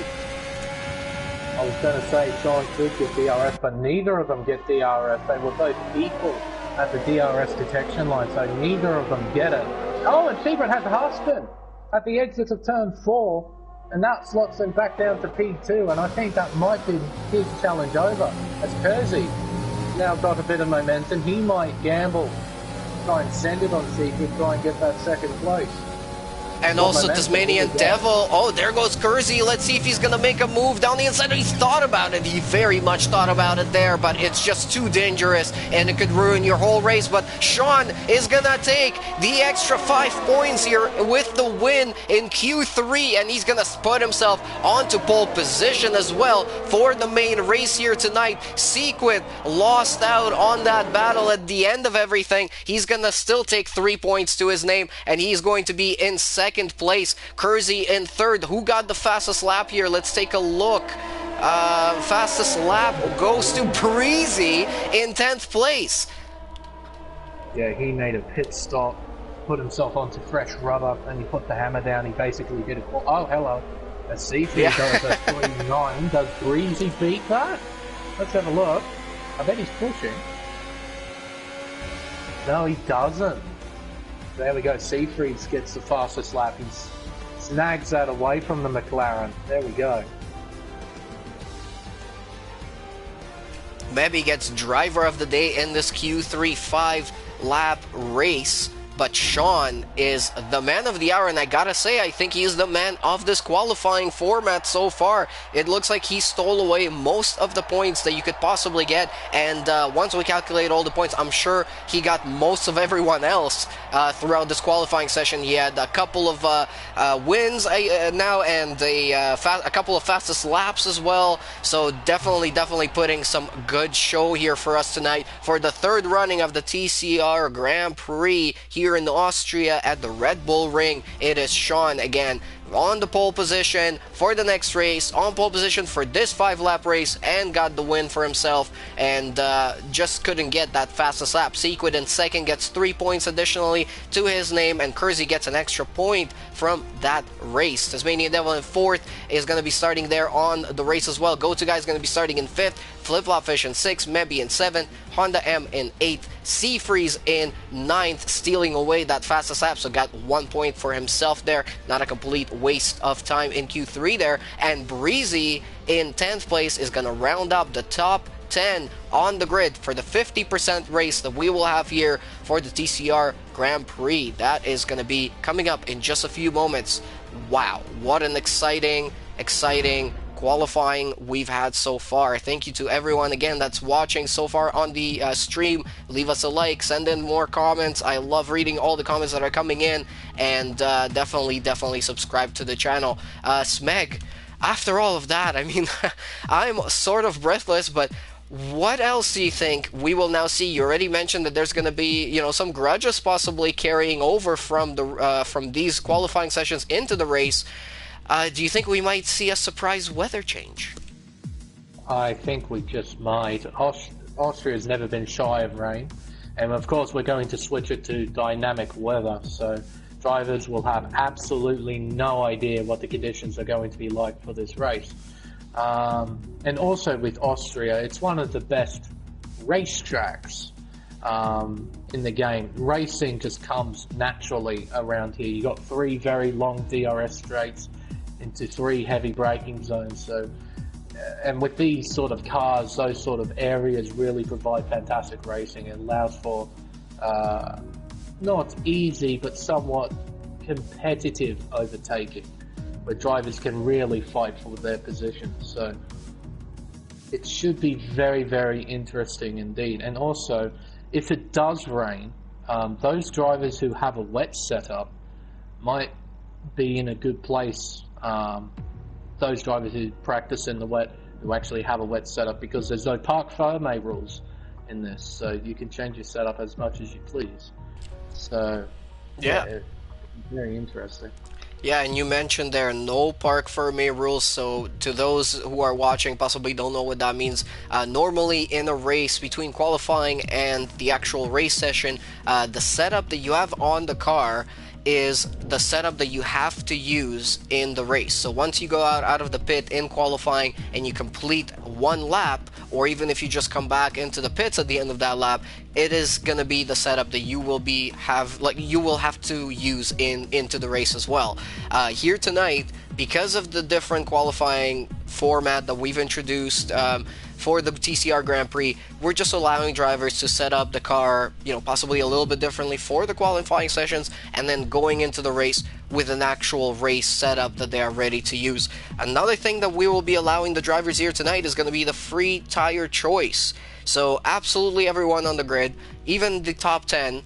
I was going to say Sean could get DRS, but neither of them get DRS. They were both equal at the DRS detection line, so neither of them get it. Oh, and Secret has a half spin at the exit of turn 4, and that slots him back down to P2, and I think that might be his challenge over. As Kersey now got a bit of momentum, he might gamble, try and send it on Secret, try and get that 2nd place. And also Tasmanian Devil. Oh, there goes Kersey. Let's see if he's going to make a move down the inside. He thought about it. He very much thought about it there, but it's just too dangerous, and it could ruin your whole race. But Sean is going to take the extra 5 points here with the win in Q3, and he's going to put himself onto pole position as well for the main race here tonight. Sequin lost out on that battle at the end of everything. He's going to still take 3 points to his name, and he's going to be in 2nd place. Kersey in 3rd. Who got the fastest lap here? Let's take a look. Fastest lap goes to Breezy in 10th place. Yeah, he made a pit stop, put himself onto fresh rubber, and he put the hammer down. He basically did it. Oh, hello. A C3 goes at 3.9. Does Breezy beat that? Let's have a look. I bet he's pushing. No, he doesn't. There we go. C3 gets the fastest lap. He snags that away from the McLaren. There we go. Maybe gets driver of the day in this Q3 5-lap race. But Sean is the man of the hour, and I gotta say, I think he's the man of this qualifying format so far. It looks like he stole away most of the points that you could possibly get, and once we calculate all the points, I'm sure he got most of everyone else throughout this qualifying session. He had a couple of wins now, and a couple of fastest laps as well, so definitely putting some good show here for us tonight for the third running of the TCR Grand Prix here in Austria at the Red Bull Ring. It is Sean again on the pole position for the next race, on pole position for this 5-lap race, and got the win for himself, and just couldn't get that fastest lap. Sequid in second gets 3 points additionally to his name, and Kersey gets an extra point from that race. Tasmanian Devil in fourth is going to be starting there on the race as well. Go-To Guy is going to be starting in fifth, Flip-Flop Fish in sixth, Mebby in seventh, Honda M in eighth, Seafreeze in ninth, stealing away that fastest lap, so got 1 point for himself there. Not a complete waste of time in Q3 there. And Breezy in 10th place is going to round up the top 10 on the grid for the 50% race that we will have here for the TCR Grand Prix. That is going to be coming up in just a few moments. Wow, what an exciting qualifying we've had so far. Thank you to everyone again that's watching so far on the stream. Leave us a like, send in more comments. I love reading all the comments that are coming in, and definitely subscribe to the channel. Smeg, after all of that, I mean, I'm sort of breathless, but what else do you think we will now see? You already mentioned that there's going to be, you know, some grudges possibly carrying over from the from these qualifying sessions into the race. Do you think we might see a surprise weather change? I think we just might. Austria's never been shy of rain, and of course we're going to switch it to dynamic weather, so drivers will have absolutely no idea what the conditions are going to be like for this race. And also with Austria, it's one of the best racetracks in the game. Racing just comes naturally around here. You got 3 very long DRS straights into 3 heavy braking zones. So, and with these sort of cars, those sort of areas really provide fantastic racing. It allows for not easy but somewhat competitive overtaking, where drivers can really fight for their positions. So it should be very interesting indeed. And also, if it does rain, those drivers who have a wet setup might be in a good place. Those drivers who practice in the wet, who actually have a wet setup, because there's no parc fermé rules in this, so you can change your setup as much as you please. So yeah, very interesting. Yeah, and you mentioned there are no parc fermé rules, so to those who are watching possibly don't know what that means, normally in a race between qualifying and the actual race session, the setup that you have on the car is the setup that you have to use in the race. So once you go out of the pit in qualifying and you complete 1 lap, or even if you just come back into the pits at the end of that lap, it is going to be the setup that you will have to use into the race as well. Here tonight, because of the different qualifying format that we've introduced for the TCR Grand Prix, we're just allowing drivers to set up the car, you know, possibly a little bit differently for the qualifying sessions, and then going into the race with an actual race setup that they are ready to use. Another thing that we will be allowing the drivers here tonight is going to be the free tire choice. So absolutely everyone on the grid, even the top 10,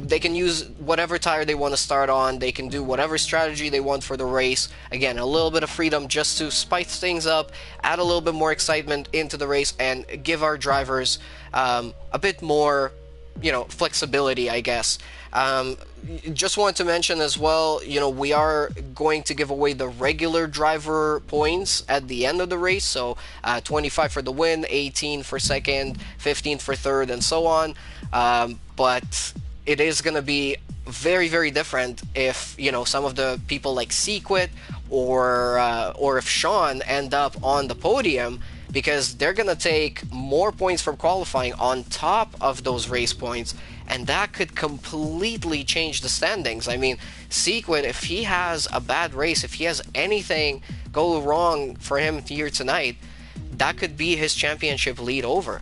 they can use whatever tire they want to start on. They can do whatever strategy they want for the race. Again, a little bit of freedom just to spice things up, add a little bit more excitement into the race, and give our drivers a bit more, you know, flexibility, I guess. just want to mention as well, we are going to give away the regular driver points at the end of the race. So 25 for the win, 18 for second, 15 for third, and so on. But it is going to be very, very different if, some of the people like Sequit or if Sean end up on the podium, because they're going to take more points from qualifying on top of those race points, and that could completely change the standings. I mean, Sequit, if he has a bad race, if he has anything go wrong for him here tonight, that could be his championship lead over.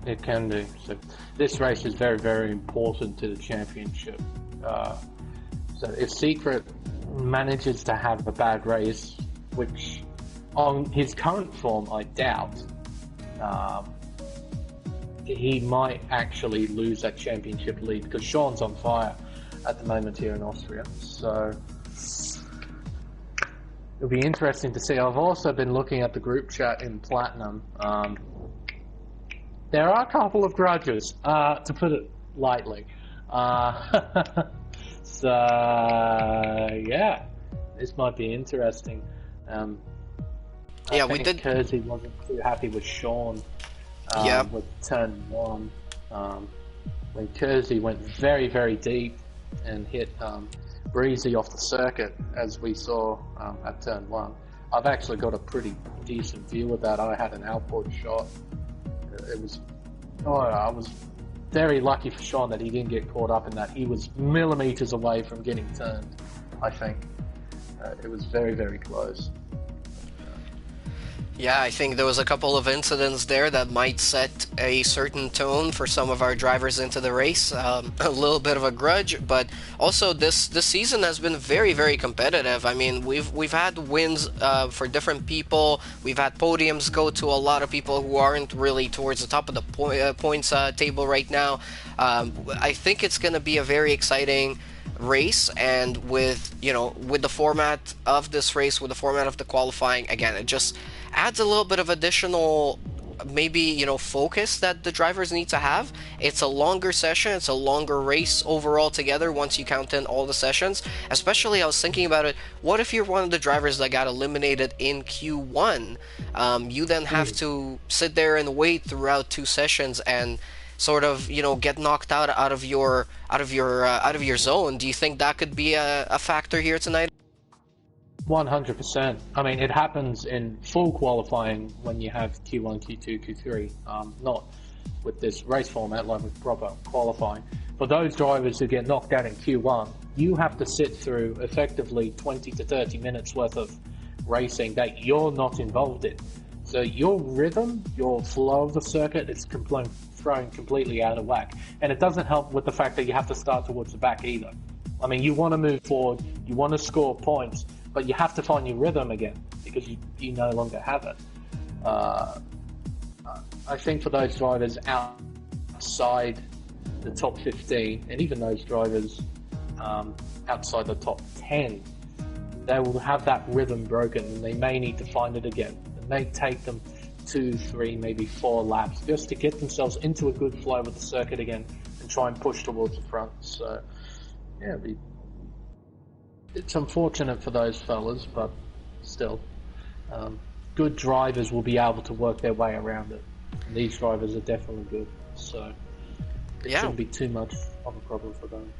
It can do. So this race is very, very important to the championship. So if Secret manages to have a bad race, which on his current form I doubt, he might actually lose that championship lead, because Sean's on fire at the moment here in Austria. So it'll be interesting to see. I've also been looking at the group chat in Platinum. There are a couple of grudges, to put it lightly. So yeah, this might be interesting. Yeah, we did. Kersey wasn't too happy with Sean. With turn one, when Kersey went very, very deep and hit Breezy off the circuit, as we saw at turn one. I've actually got a pretty decent view of that. I had an outboard shot. I was very lucky for Sean that he didn't get caught up in that. He was millimeters away from getting turned, I think. It was very, very close. Yeah, I think there was a couple of incidents there that might set a certain tone for some of our drivers into the race. A little bit of a grudge, but also this season has been very, very competitive. I mean, we've had wins for different people. We've had podiums go to a lot of people who aren't really towards the top of the points table right now. I think it's going to be a very exciting race, and with the format of this race, with the format of the qualifying, again, it just adds a little bit of additional maybe focus that the drivers need to have. It's a longer session, it's a longer race overall together once you count in all the sessions. Especially, I was thinking about it, what if you're one of the drivers that got eliminated in Q1? You then have to sit there and wait throughout 2 sessions and sort of get knocked out of your zone. Do you think that could be a factor here tonight? 100%. I mean, it happens in full qualifying when you have Q1, Q2, Q3. Not with this race format, like with proper qualifying. For those drivers who get knocked out in Q1, you have to sit through effectively 20 to 30 minutes worth of racing that you're not involved in. So your rhythm, your flow of the circuit is thrown completely out of whack. And it doesn't help with the fact that you have to start towards the back either. I mean, you want to move forward, you want to score points, but you have to find your rhythm again, because you no longer have it. I think for those drivers outside the top 15, and even those drivers outside the top 10, they will have that rhythm broken, and they may need to find it again. It may take them 2, 3, maybe 4 laps just to get themselves into a good flow with the circuit again and try and push towards the front. So, yeah, it's unfortunate for those fellas, but still, good drivers will be able to work their way around it. And these drivers are definitely good, so it shouldn't be too much of a problem for them.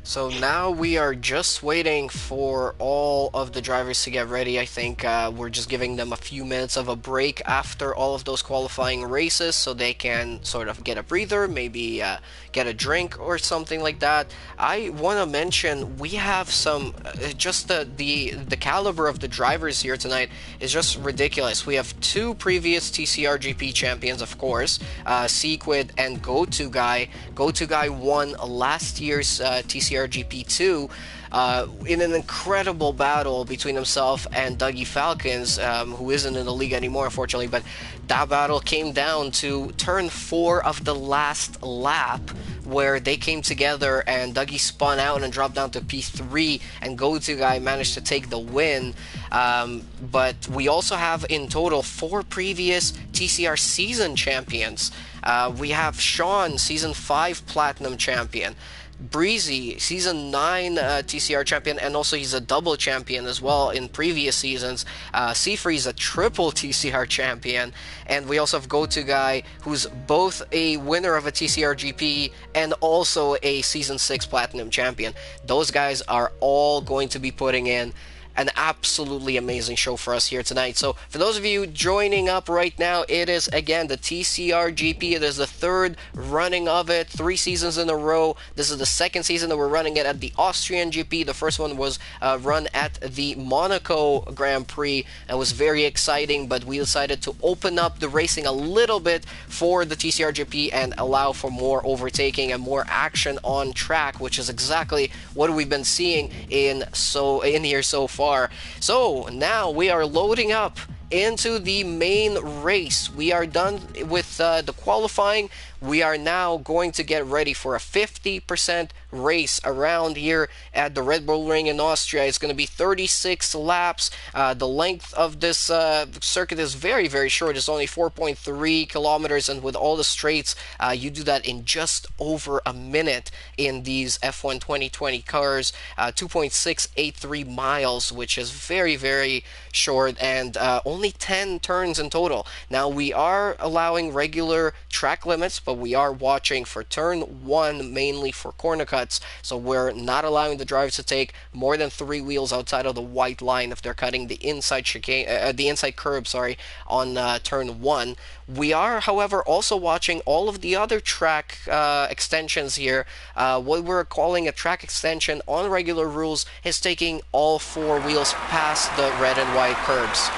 So now we are just waiting for all of the drivers to get ready. I think we're just giving them a few minutes of a break after all of those qualifying races so they can sort of get a breather, maybe get a drink or something like that. I want to mention we have some, just the caliber of the drivers here tonight is just ridiculous. We have 2 previous TCR GP champions, of course, Sequid and Go-To Guy. Go-To Guy won last year's TCR GP2 in an incredible battle between himself and Dougie Falcons, who isn't in the league anymore, unfortunately, but that battle came down to turn 4 of the last lap, where they came together and Dougie spun out and dropped down to P3, and Go-To Guy managed to take the win. But we also have in total 4 previous TCR season champions. We have Sean, season 5 platinum champion. Breezy, season 9 TCR champion, and also he's a double champion as well in previous seasons. Seafree's a triple TCR champion, and we also have Go-To Guy, who's both a winner of a TCR GP and also a season 6 platinum champion. Those guys are all going to be putting in an absolutely amazing show for us here tonight. So for those of you joining up right now, it is again the TCR GP. It is the third running of it, 3 seasons in a row. This is the second season that we're running it at the Austrian GP. The first one was run at the Monaco Grand Prix and was very exciting, but we decided to open up the racing a little bit for the TCR GP and allow for more overtaking and more action on track, which is exactly what we've been seeing in here so far. So now we are loading up into the main race. We are done with the qualifying. We are now going to get ready for a 50% race around here at the Red Bull Ring in Austria. It's going to be 36 laps. The length of this circuit is very, very short. It's only 4.3 kilometers, and with all the straights, you do that in just over a minute in these F1 2020 cars. 2.683 miles, which is very, very short, and only 10 turns in total. Now, we are allowing regular track limits, but we are watching for turn 1 mainly for corner cuts, so we're not allowing the drivers to take more than 3 wheels outside of the white line if they're cutting the inside chicane, the inside curb, on turn 1. We are, however, also watching all of the other track extensions here. What we're calling a track extension on regular rules is taking all 4 wheels past the red and white curbs.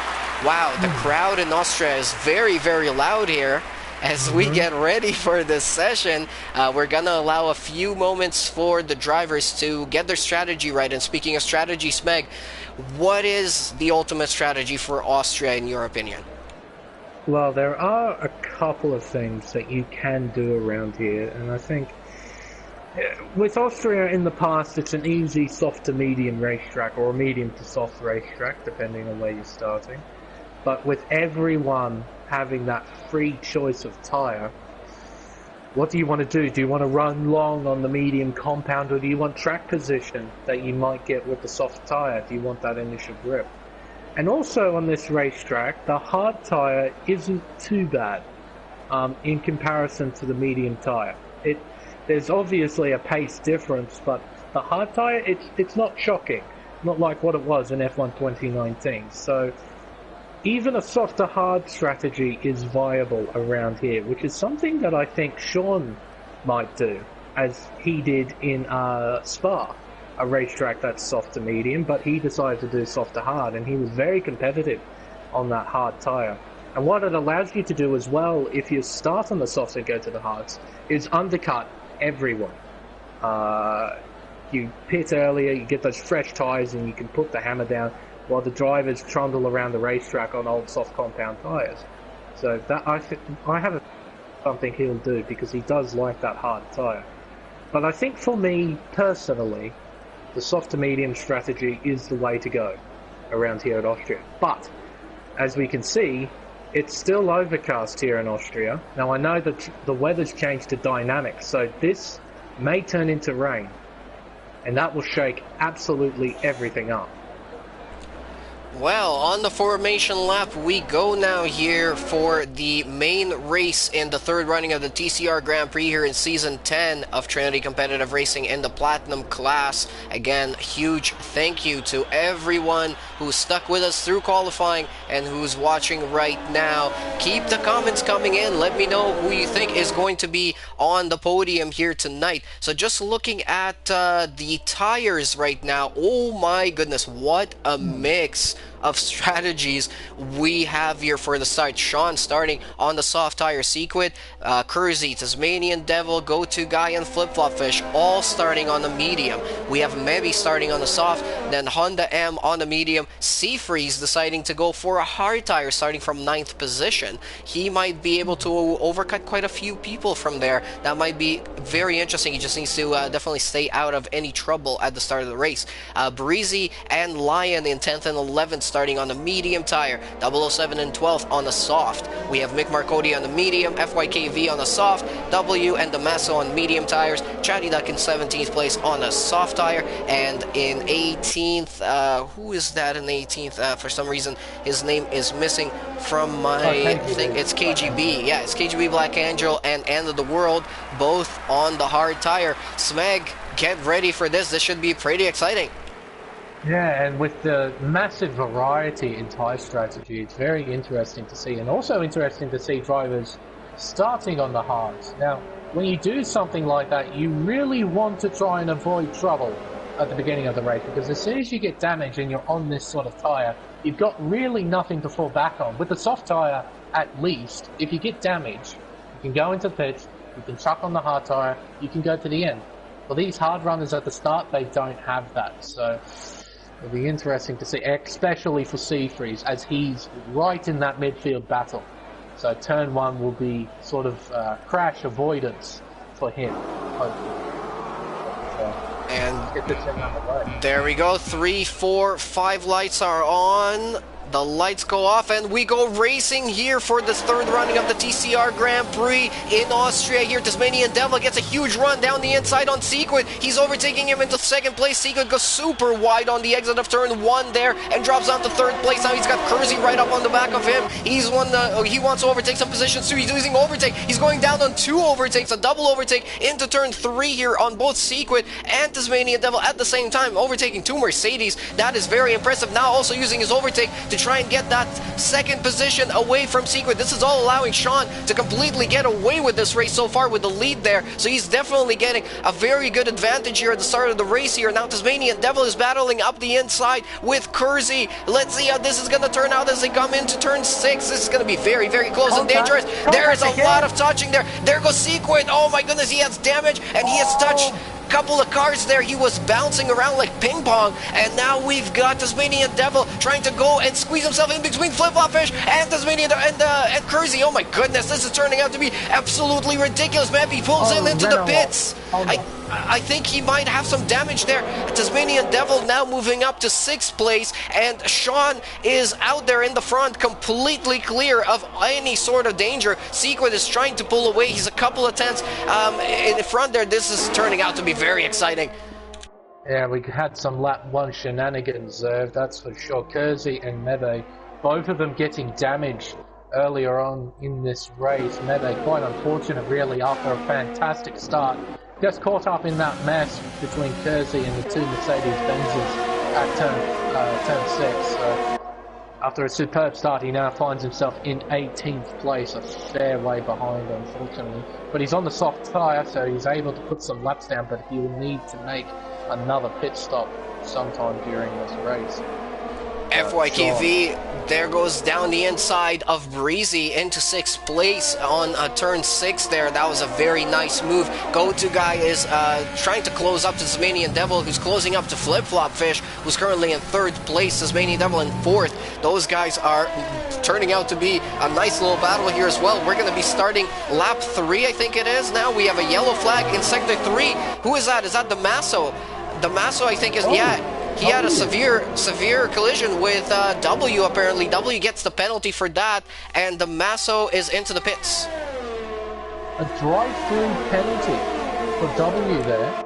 Wow, the crowd in Austria is very, very loud here. As we get ready for this session, we're going to allow a few moments for the drivers to get their strategy right. And speaking of strategy, Smeg, what is the ultimate strategy for Austria in your opinion? Well, there are a couple of things that you can do around here, and I think with Austria in the past, it's an easy soft to medium racetrack, or a medium to soft racetrack, depending on where you're starting. But with everyone having that free choice of tyre, what do you want to do? Do you want to run long on the medium compound, or do you want track position that you might get with the soft tyre? Do you want that initial grip? And also on this racetrack, the hard tyre isn't too bad in comparison to the medium tyre. There's obviously a pace difference, but the hard tyre, it's not shocking. Not like what it was in F1 2019. So even a softer hard strategy is viable around here, which is something that I think Sean might do, as he did in Spa, a racetrack that's soft to medium, but he decided to do soft to hard, and he was very competitive on that hard tyre. And what it allows you to do as well, if you start on the softs and go to the hards, is undercut everyone. You pit earlier, you get those fresh tyres, and you can put the hammer down, while the drivers trundle around the racetrack on old soft compound tyres. So that I have something he'll do, because he does like that hard tyre. But I think for me, personally, the soft to medium strategy is the way to go around here at Austria. But, as we can see, it's still overcast here in Austria. Now, I know that the weather's changed to dynamic, so this may turn into rain, and that will shake absolutely everything up. Well, on the formation lap we go now here for the main race in the third running of the TCR Grand Prix here in Season 10 of Trinity Competitive Racing in the Platinum class. Again, huge thank you to everyone who stuck with us through qualifying and who's watching right now. Keep the comments coming in. Let me know who you think is going to be on the podium here tonight. So just looking at the tires right now, oh my goodness, what a mix of strategies we have here for the start. Sean starting on the soft tire Sequid, Kersey, Tasmanian Devil, Go-To Guy, and Flip-Flop Fish all starting on the medium. We have Mebi starting on the soft, then Honda M on the medium. Seafreeze deciding to go for a hard tire starting from 9th position. He might be able to overcut quite a few people from there. That might be very interesting. He just needs to definitely stay out of any trouble at the start of the race. Breezy and Lion in 10th and 11th starting on the medium tire, 007 in 12th on the soft. We have Mick Marcotti on the medium, FYKV on the soft, W and Damaso on medium tires, Chatty Duck in 17th place on a soft tire, and in 18th, who is that in 18th? For some reason, his name is missing from my thing. It's KGB. Yeah, it's KGB Black Angel and End of the World, both on the hard tire. Smeg, get ready for this. This should be pretty exciting. Yeah, and with the massive variety in tire strategy, it's very interesting to see, and also interesting to see drivers starting on the hards. Now, when you do something like that, you really want to try and avoid trouble at the beginning of the race, because as soon as you get damaged and you're on this sort of tire, you've got really nothing to fall back on. With the soft tire, at least, if you get damaged, you can go into the pits, you can chuck on the hard tire, you can go to the end. For these hard runners at the start, they don't have that, so it'll be interesting to see, especially for Seafreeze, as he's right in that midfield battle. So turn 1 will be sort of crash avoidance for him, hopefully. And there we go, 3, 4, 5 lights are on. The lights go off and we go racing here for the third running of the TCR Grand Prix in Austria here. Tasmanian Devil gets a huge run down the inside on Sequid. He's overtaking him into second place. Sequid goes super wide on the exit of turn 1 there and drops down to third place. Now he's got Kersey right up on the back of him. He wants to overtake some positions too. He's losing overtake. He's going down on 2 overtakes, a double overtake into turn 3 here on both Sequid and Tasmanian Devil at the same time, overtaking 2 Mercedes. That is very impressive. Now also using his overtake to try and get that second position away from Sequid. This is all allowing Sean to completely get away with this race so far with the lead there. So he's definitely getting a very good advantage here at the start of the race here. Now Tasmanian Devil is battling up the inside with Kersey. Let's see how this is going to turn out as they come into turn 6. This is going to be very, very close and dangerous. There is a lot of touching there. There goes Sequid. Oh my goodness, he has damage and he has touched couple of cars there. He was bouncing around like ping pong, and now we've got Tasmanian Devil trying to go and squeeze himself in between Flip Flop Fish and Tasmanian and Kersey. Oh my goodness, this is turning out to be absolutely ridiculous. Man, he pulls in into the pits. I think he might have some damage there. Tasmanian Devil now moving up to 6th place, and Sean is out there in the front, completely clear of any sort of danger. Sequid is trying to pull away. He's a couple of tenths in front there. This is turning out to be very exciting. Yeah, we had some lap 1 shenanigans there, that's for sure. Kersey and Mebe, both of them getting damaged earlier on in this race. Mebe, quite unfortunate really, after a fantastic start. Just caught up in that mess between Kersey and the 2 Mercedes-Benzes at turn 6. So after a superb start, he now finds himself in 18th place, a fair way behind, unfortunately. But he's on the soft tyre, so he's able to put some laps down, but he will need to make another pit stop sometime during this race. FYKV, there goes down the inside of Breezy into 6th place on turn 6 there. That was a very nice move. Go-to guy is trying to close up to Tasmanian Devil, who's closing up to Flip Flop Fish, who's currently in 3rd place. Tasmanian Devil in 4th. Those guys are turning out to be a nice little battle here as well. We're going to be starting lap 3, I think it is now. We have a yellow flag in sector 3. Who is that? Is that Damaso? Damaso, I think, is... Yeah. He had a severe collision with W, apparently. W gets the penalty for that, and the Masso is into the pits. A drive-through penalty for W there.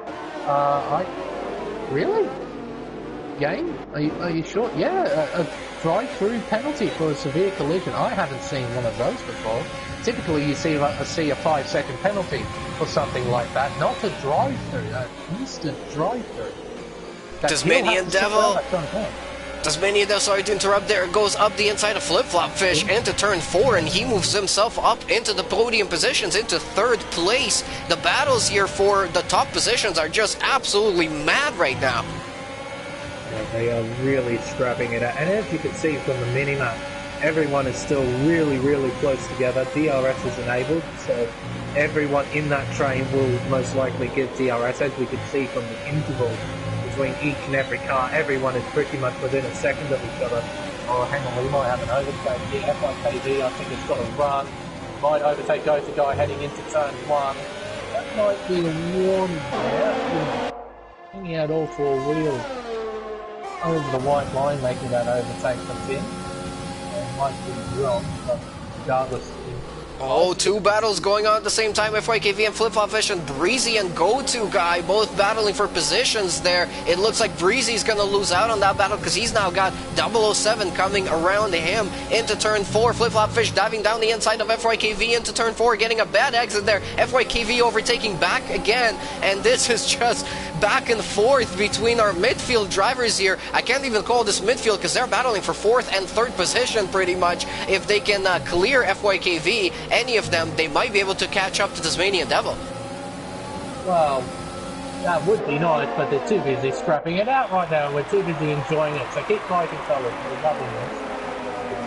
Really? Game? Are you sure? Yeah, a drive-through penalty for a severe collision. I haven't seen one of those before. Typically you see a 5-second penalty for something like that, not a drive-through, an instant drive-through. Tasmanian Devil, sorry to interrupt there, goes up the inside of Flip Flop Fish into turn 4, and he moves himself up into the podium positions, into 3rd place. The battles here for the top positions are just absolutely mad right now. Yeah, they are really scrapping it out, and as you can see from the minimap, everyone is still really close together. DRS is enabled, so everyone in that train will most likely get DRS, as we can see from the interval between each and every car. Everyone is pretty much within a second of each other. Oh, hang on, we might have an overtake here. FYKV, I think it's got a run. Might overtake Go-To Guy heading into turn 1. That might be a warning there. Hanging out all 4 wheels. over the white line, making that overtake from Finn. It might be wrong, but regardless. Oh, two battles going on at the same time. FYKV and Flip-Flop Fish and Breezy and Go-To Guy both battling for positions there. It looks like Breezy's going to lose out on that battle because he's now got 007 coming around him into turn 4. Flip-Flop Fish diving down the inside of FYKV into turn 4, getting a bad exit there. FYKV overtaking back again, and this is just back and forth between our midfield drivers here. I can't even call this midfield because they're battling for 4th and 3rd position pretty much. If they can clear FYKV, any of them, they might be able to catch up to Tasmanian Devil. Well, that would be nice, but they're too busy scrapping it out right now. We're too busy enjoying it. So keep fighting, fellas. We're loving this.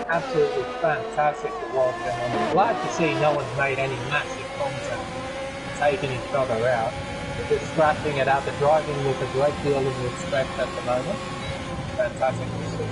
It's absolutely fantastic to watch, and I'm glad to see no one's made any massive contact, taking each other out. They're just scrapping it out. They're driving with a great deal of respect at the moment. Fantastic to see.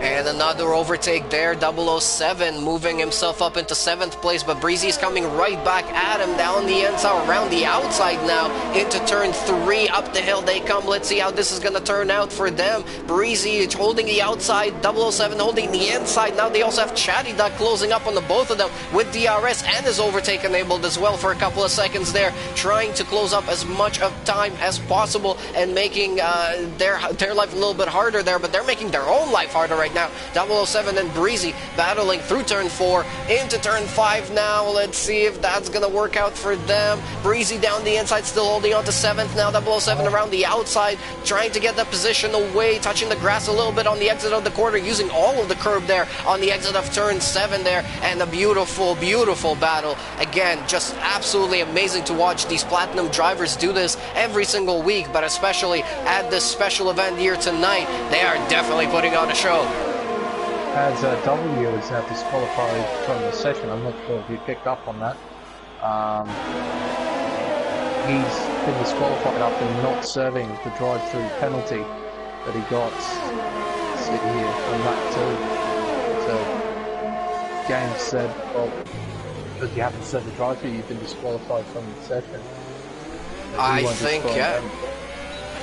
And another overtake there, 007 moving himself up into 7th place, but Breezy's coming right back at him down the inside, around the outside now, into turn 3, up the hill they come. Let's see how this is going to turn out for them. Breezy holding the outside, 007 holding the inside. Now they also have Chatty Duck closing up on the both of them with DRS and his overtake enabled as well for a couple of seconds there, trying to close up as much of time as possible and making their life a little bit harder there, but they're making their own life harder right now. 007 and Breezy battling through turn 4 into turn 5 now. Let's see if that's going to work out for them. Breezy down the inside, still holding on to 7th now. 007 around the outside, trying to get that position away, touching the grass a little bit on the exit of the corner, using all of the curb there on the exit of turn 7 there, and a beautiful, beautiful battle. Again, just absolutely amazing to watch these Platinum drivers do this every single week, but especially at this special event here tonight. They are definitely putting on a show. As W is now disqualified from the session, I'm not sure if you picked up on that. He's been disqualified after not serving the drive-through penalty that he got sitting here on lap 2. So James said, well, because you haven't served the drive-through, you've been disqualified from the session. I think, yeah.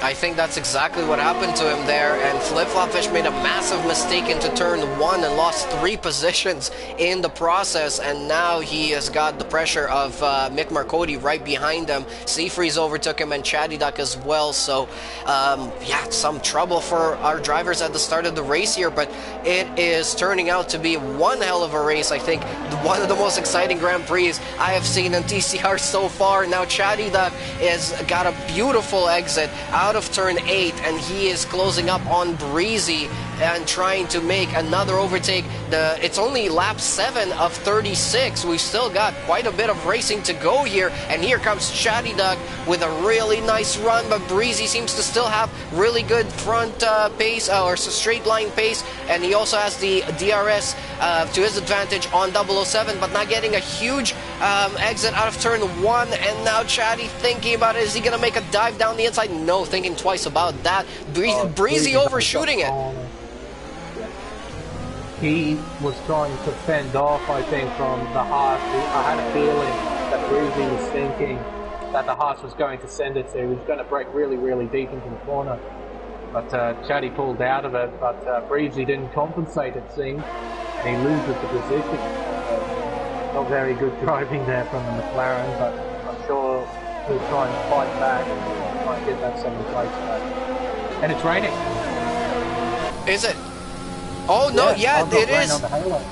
I think that's exactly what happened to him there, and Flip-Flop Fish made a massive mistake into turn 1 and lost 3 positions in the process, and now he has got the pressure of Mick Marcotti right behind him. Seafreeze overtook him and Chatty Duck as well, so yeah, some trouble for our drivers at the start of the race here, but it is turning out to be one hell of a race. I think one of the most exciting Grand Prix I have seen in TCR so far. Now Chatty Duck has got a beautiful exit out of turn 8, and he is closing up on Breezy and trying to make another overtake. It's only lap 7 of 36. We've still got quite a bit of racing to go here, and here comes Chatty Duck with a really nice run, but Breezy seems to still have really good front pace, or straight line pace, and he also has the DRS to his advantage on 007, but not getting a huge exit out of turn 1, and now Chatty thinking about it. Is he going to make a dive down the inside? No, thinking twice about that. Breezy overshooting it. He was trying to fend off, I think, from the Haas. I had a feeling that Breezy was thinking that the Haas was going to send it to. He was going to break really, really deep into the corner. But Chatty pulled out of it, but Breezy didn't compensate, it seemed, and he loses the position. Not very good driving there from the McLaren, but I'm sure he'll try and fight back and try and get that 7th place back. And it's raining. Is it? Oh, no, yeah, it is.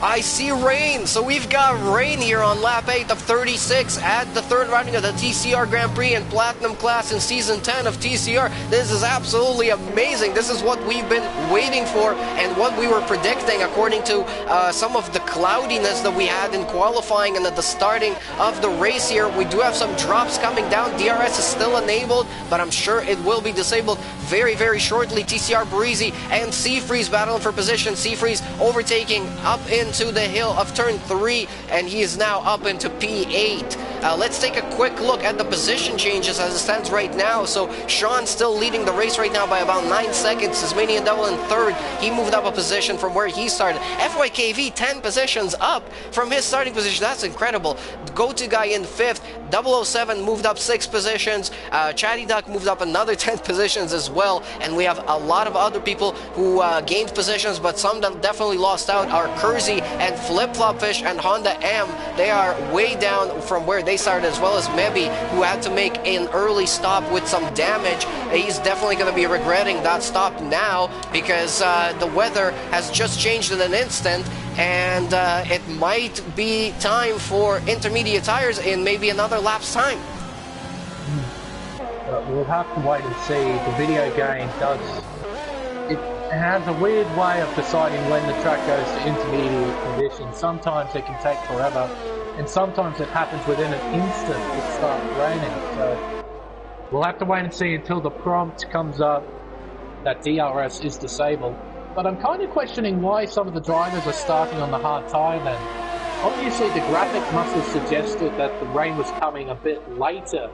I see rain. So we've got rain here on lap 8 of 36 at the 3rd rounding of the TCR Grand Prix in Platinum class in Season 10 of TCR. This is absolutely amazing. This is what we've been waiting for and what we were predicting according to some of the cloudiness that we had in qualifying and at the starting of the race here. We do have some drops coming down. DRS is still enabled, but I'm sure it will be disabled very, very shortly. TCR Breezy and Seafreeze battling for position. Seafreeze overtaking up into the hill of turn 3, and he is now up into P8. Let's take a quick look at the position changes as it stands right now. So Sean still leading the race right now by about 9 seconds. Tasmanian Devil in third. He moved up a position from where he started. FYKV 10 positions up from his starting position. That's incredible. Go-to guy in fifth. 007 moved up 6 positions. Chatty Duck moved up another 10 positions as well. And we have a lot of other people who gained positions, but some that definitely lost out are Kersey and Flip Flop Fish and Honda M. They are way down from where they started, as well as Mebi, who had to make an early stop with some damage. He's definitely going to be regretting that stop now because the weather has just changed in an instant, and it might be time for intermediate tires in maybe another lap's time. We'll have to wait and see. The video game it has a weird way of deciding when the track goes to intermediate conditions. Sometimes it can take forever, and sometimes it happens within an instant it starts raining. So we'll have to wait and see until the prompt comes up that DRS is disabled. But I'm kind of questioning why some of the drivers are starting on the hard tyre then. Obviously the graphic must have suggested that the rain was coming a bit later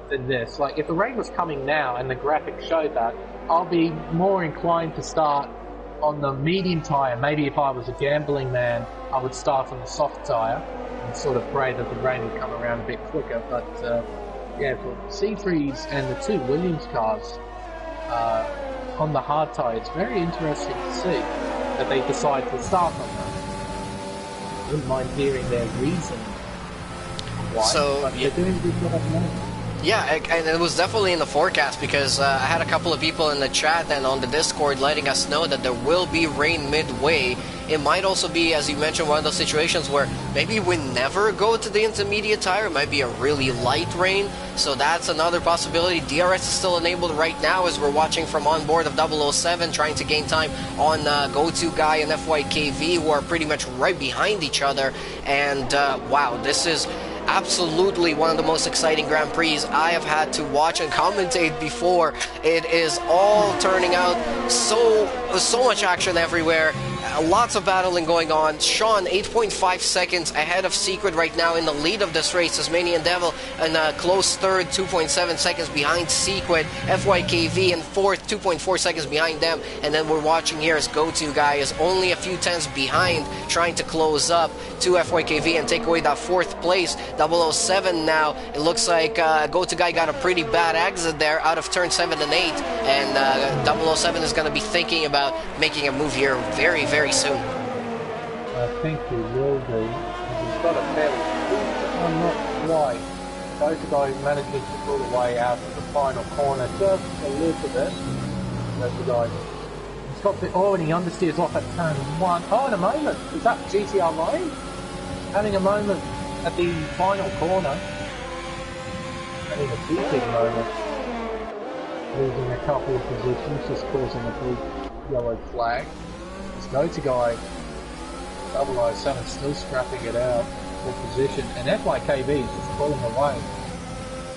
than this. Like, if the rain was coming now and the graphic showed that, I'll be more inclined to start on the medium tyre. Maybe if I was a gambling man, I would start on the soft tyre and sort of pray that the rain would come around a bit quicker. But yeah, for C3s and the 2 Williams cars on the hard tyre, it's very interesting to see that they decide to start on that. I wouldn't mind hearing their reason why, but they're doing a good job now. Yeah, and it was definitely in the forecast because I had a couple of people in the chat and on the Discord letting us know that there will be rain midway. It might also be, as you mentioned, one of those situations where maybe we never go to the intermediate tire. It might be a really light rain, so that's another possibility. DRS is still enabled right now as we're watching from on board of 007, trying to gain time on Go-To Guy and FYKV, who are pretty much right behind each other. And wow, this is absolutely one of the most exciting Grand Prix I have had to watch and commentate before. It is all turning out so much action everywhere. Lots of battling going on. Sean, 8.5 seconds ahead of Secret right now in the lead of this race. Tasmanian Devil in a close third, 2.7 seconds behind Secret. FYKV in fourth, 2.4 seconds behind them. And then we're watching here as Go-To Guy is only a few tenths behind, trying to close up to FYKV and take away that fourth place. 007 now, it looks like Go-To Guy got a pretty bad exit there out of turn 7 and 8. And 007 is going to be thinking about making a move here very, very soon. I think he will do. He's got a fairly I'm not quite. Go-To Guy manages to pull away out of the final corner just a little bit. Go-To Guy. He's got the and he understeers off at turn 1. Oh, in a moment. Is that GTR line? Having a moment at the final corner. Having a big moment. Losing a couple of positions, just causing a big yellow flag. Go-To Guy 007 still scrapping it out for position, and FYKV is just pulling away.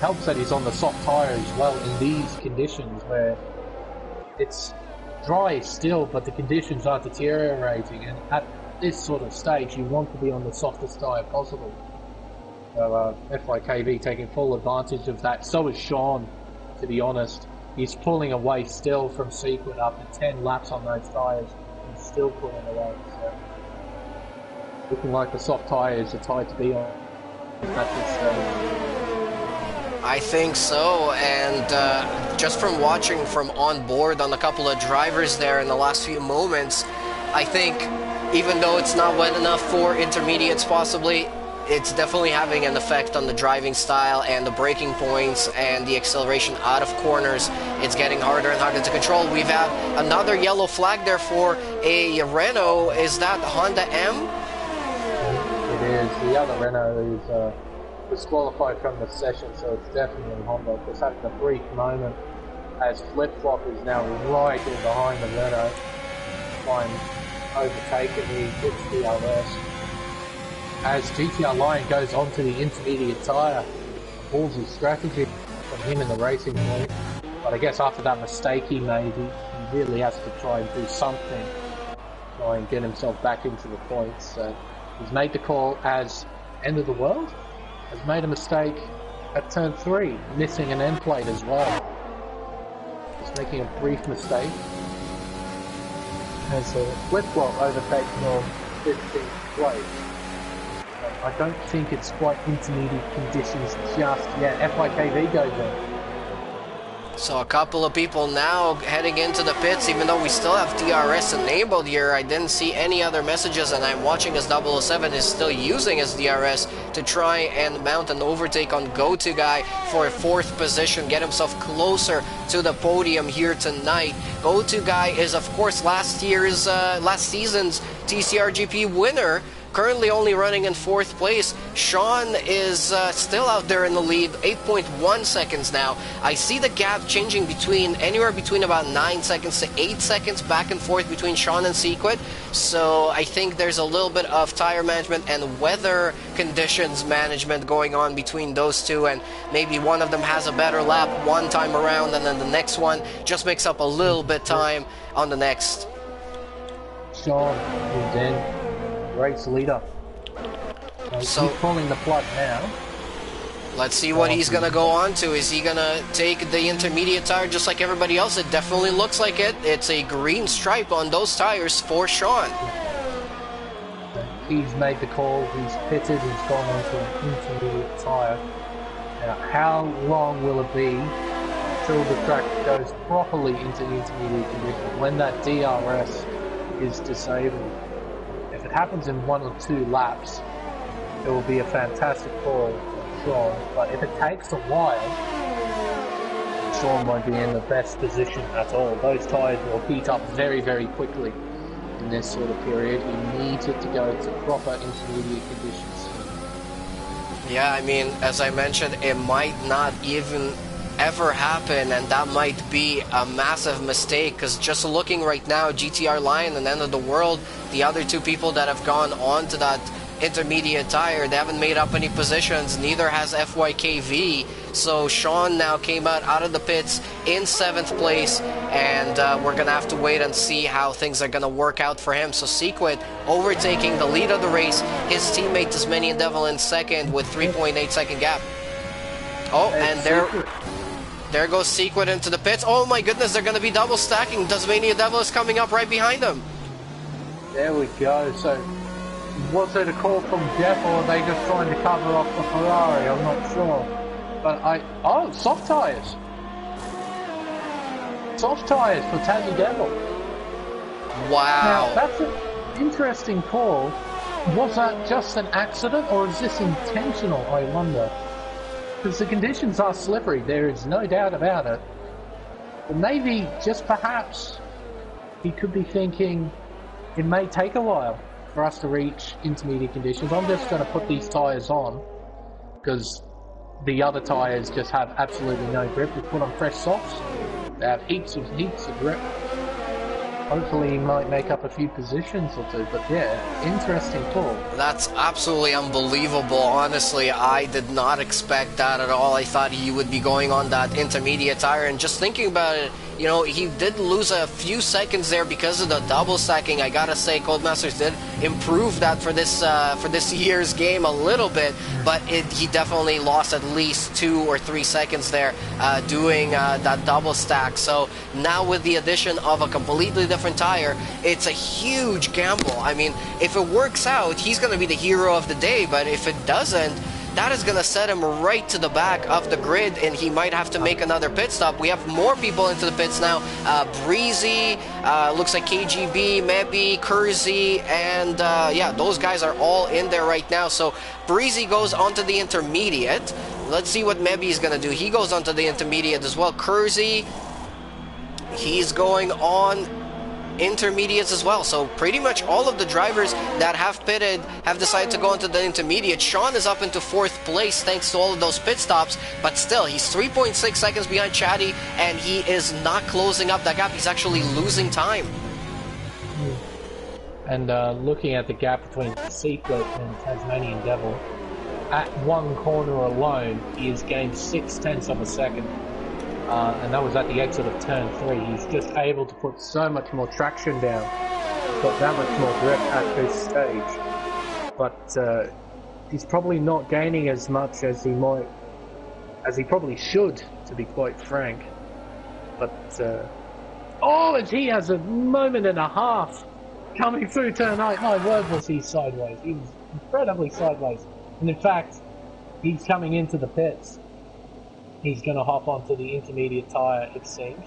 Helps that he's on the soft tyre as well in these conditions where it's dry still, but the conditions are deteriorating, and at this sort of stage you want to be on the softest tyre possible. So FYKV taking full advantage of that. So is Sean, to be honest. He's pulling away still from Secret after 10 laps on those tyres. Still pulling away, so looking like the soft tyre is the tyre to be on at this stage. I think so, and just from watching from on board on a couple of drivers there in the last few moments, I think even though it's not wet enough for intermediates possibly, it's definitely having an effect on the driving style and the braking points and the acceleration out of corners. It's getting harder and harder to control. We've had another yellow flag there for a Renault. Is that Honda M? It is. The other Renault is disqualified from the session, so it's definitely Honda. Just having a brief moment as Flip Flop is now right in behind the Renault. Try and overtake it. He hits DRS. As GTR Lion goes on to the intermediate tyre, pulls his strategy from him in the racing point. But I guess after that mistake he made, he really has to try and do something, try and get himself back into the points. So he's made the call as end of the world. has made a mistake at turn 3, missing an end plate as well. Just making a brief mistake. Has a flip-flop overtaken on 15th place. I don't think it's quite intermediate conditions just yet. FYKV goes in. So a couple of people now heading into the pits, even though we still have DRS enabled here. I didn't see any other messages, and I'm watching as 007 is still using his DRS to try and mount an overtake on Go-To Guy for a 4th position, get himself closer to the podium here tonight. Go-To Guy is, of course, last season's TCR GP winner. Currently only running in 4th place. Sean is still out there in the lead, 8.1 seconds now. I see the gap changing anywhere between about 9 seconds to 8 seconds back and forth between Sean and Sequit. So I think there's a little bit of tire management and weather conditions management going on between those two, and maybe one of them has a better lap one time around, and then the next one just makes up a little bit time on the next. Sean is in. Race leader. So he's pulling the plug now. Let's see what he's going to go on to. Is he going to take the intermediate tire just like everybody else? It definitely looks like it. It's a green stripe on those tires for Sean. He's made the call. He's pitted. He's gone onto an intermediate tire. Now, how long will it be until the track goes properly into intermediate conditions when that DRS is disabled? If it happens in 1 or 2 laps, it will be a fantastic call for Sean. But if it takes a while, Sean won't be in the best position at all. Those tyres will heat up very, very quickly in this sort of period. He needs it to go to proper intermediate conditions. Yeah, I mean, as I mentioned, it might not even ever happen, and that might be a massive mistake, because just looking right now, GTR Lion and End of the World, the other 2 people that have gone on to that intermediate tire, they haven't made up any positions, neither has FYKV. So Sean now came out of the pits in 7th place, and we're gonna have to wait and see how things are gonna work out for him. So Sequit overtaking the lead of the race, his teammate Tasmanian Devil in 2nd with 3.8 second gap. Oh, and there goes Sequit into the pits. Oh my goodness, they're going to be double stacking. Tasmanian Devil is coming up right behind them. There we go. So, was it a call from Jeff, or are they just trying to cover off the Ferrari? I'm not sure. But oh, soft tyres. Soft tyres for Tassie Devil. Wow. Now, that's an interesting call. Was that just an accident, or is this intentional, I wonder? Because the conditions are slippery, there is no doubt about it. But maybe, just perhaps, he could be thinking, it may take a while for us to reach intermediate conditions. I'm just going to put these tyres on, because the other tyres just have absolutely no grip. We put on fresh softs, they have heaps of grip. Hopefully he might make up a few positions or 2, but yeah, interesting call. That's absolutely unbelievable. Honestly, I did not expect that at all. I thought he would be going on that intermediate tire, and just thinking about it, you know, he did lose a few seconds there because of the double stacking. I gotta say, Codemasters did improve that for this year's game a little bit, but he definitely lost at least 2 or 3 seconds there doing that double stack. So now with the addition of a completely different tire, it's a huge gamble. I mean, if it works out, he's gonna be the hero of the day, but if it doesn't, that is going to set him right to the back of the grid, and he might have to make another pit stop. We have more people into the pits now. Breezy, looks like KGB, Mebby, Kersey, and yeah, those guys are all in there right now. So Breezy goes onto the intermediate. Let's see what Mebby is going to do. He goes onto the intermediate as well. Kersey, he's going on intermediates as well. So pretty much all of the drivers that have pitted have decided to go into the intermediate. Sean is up into 4th place thanks to all of those pit stops, but still he's 3.6 seconds behind Chatty, and he is not closing up that gap. He's actually losing time. And looking at the gap between Secret and Tasmanian Devil, at one corner alone he has gained 0.6 of a second. And that was at the exit of turn 3. He's just able to put so much more traction down, got that much more grip at this stage. But he's probably not gaining as much as he might, as he probably should, to be quite frank. But oh, and he has a moment and a half coming through turn 8. My word, was he sideways? He was incredibly sideways. And in fact, he's coming into the pits. He's going to hop onto the intermediate tyre, it seems.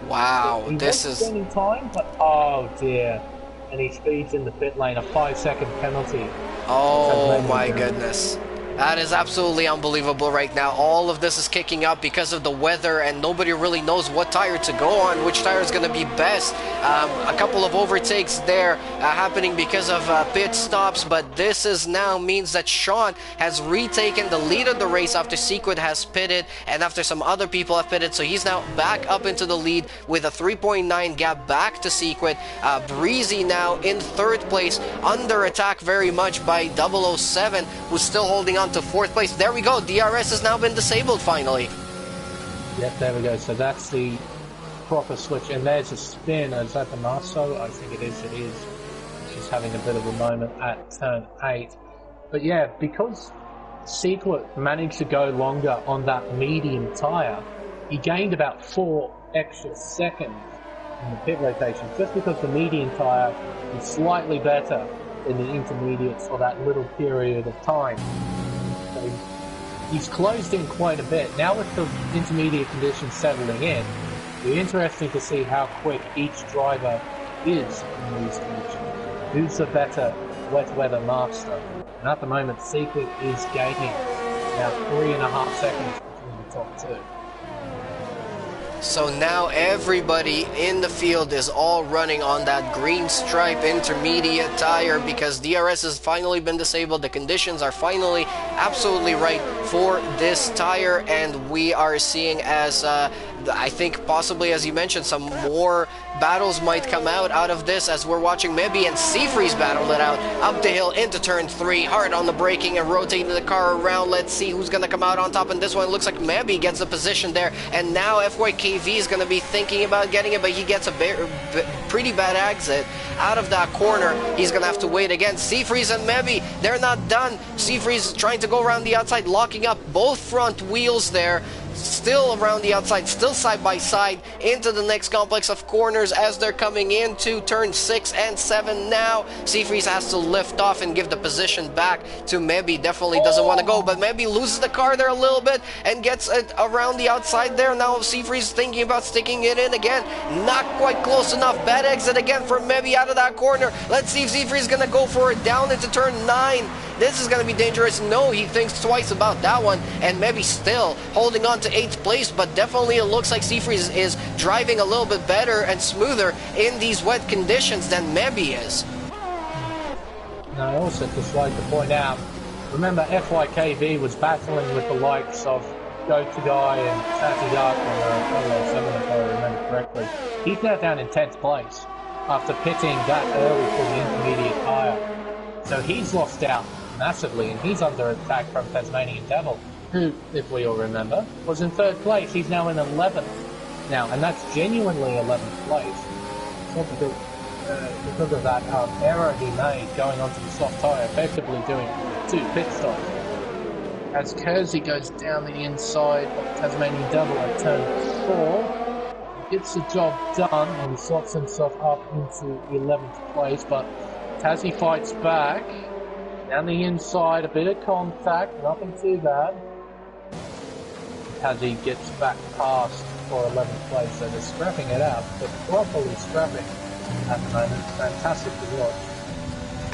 Wow, this is spending time, but oh dear. And he speeds in the pit lane, a 5-second penalty. Oh my goodness. That is absolutely unbelievable right now. All of this is kicking up because of the weather, and nobody really knows what tire to go on, which tire is going to be best. A couple of overtakes there happening because of pit stops, but this is now means that Sean has retaken the lead of the race after Sequid has pitted and after some other people have pitted. So he's now back up into the lead with a 3.9 gap back to Sequid. Breezy now in third place, under attack very much by 007, who's still holding on to fourth place. There we go. DRS has now been disabled finally. Yep, there we go. So that's the proper switch. And there's a spin. Is that the Marceau? I think it is. It is. She's having a bit of a moment at turn 8. But yeah, because Sequid managed to go longer on that medium tyre, he gained about 4 extra seconds in the pit rotation, just because the medium tyre is slightly better than the intermediates for that little period of time. So he's closed in quite a bit. Now with the intermediate conditions settling in, it'll be interesting to see how quick each driver is in these conditions. Who's the better wet weather master? And at the moment, Sequid is gaining now 3.5 seconds between the top two. So now everybody in the field is all running on that green stripe intermediate tire because DRS has finally been disabled. The conditions are finally absolutely right for this tire, and we are seeing, as I think possibly, as you mentioned, some more battles might come out of this, as we're watching Mebby and Seafreeze battle it out up the hill into turn 3, hard on the braking and rotating the car around. Let's see who's going to come out on top in this one. It looks like Mebby gets the position there, and now FYKV is going to be thinking about getting it, but he gets a pretty bad exit out of that corner. He's going to have to wait again. Seafreeze and Mebby, they're not done. Seafreeze trying to go around the outside, locking up both front wheels there. Still around the outside, still side by side into the next complex of corners as they're coming into turn 6 and 7 now. Seafreeze has to lift off and give the position back to Mebby. Definitely doesn't want to go, but Mebby loses the car there a little bit and gets it around the outside there. Now Seafreeze thinking about sticking it in again. Not quite close enough. Bad exit again for Mebby out of that corner. Let's see if Seafreeze is going to go for it down into turn 9. This is going to be dangerous. No, he thinks twice about that one, and Mebby still holding on to 8th place, but definitely it looks like Seafreeze is driving a little bit better and smoother in these wet conditions than Mebby is. Now, I also just like to point out, remember FYKV was battling with the likes of Go-To-Guy and Sassy Dark on 007, if I remember correctly. He's now down in 10th place after pitting that early for the intermediate tyre. So he's lost out massively, and he's under attack from Tasmanian Devil, who, if we all remember, was in 3rd place. He's now in 11th now, and that's genuinely 11th place. It's not because of that error he made going onto the soft tyre, effectively doing 2 pit stops. As Kersey goes down the inside of Tasmanian Devil at turn 4, gets the job done and slots himself up into 11th place, but Tassie fights back. Down the inside, a bit of contact, nothing too bad. Tassie gets back past for 11th place, so they're scrapping it out, but properly scrapping at the moment. Fantastic to watch.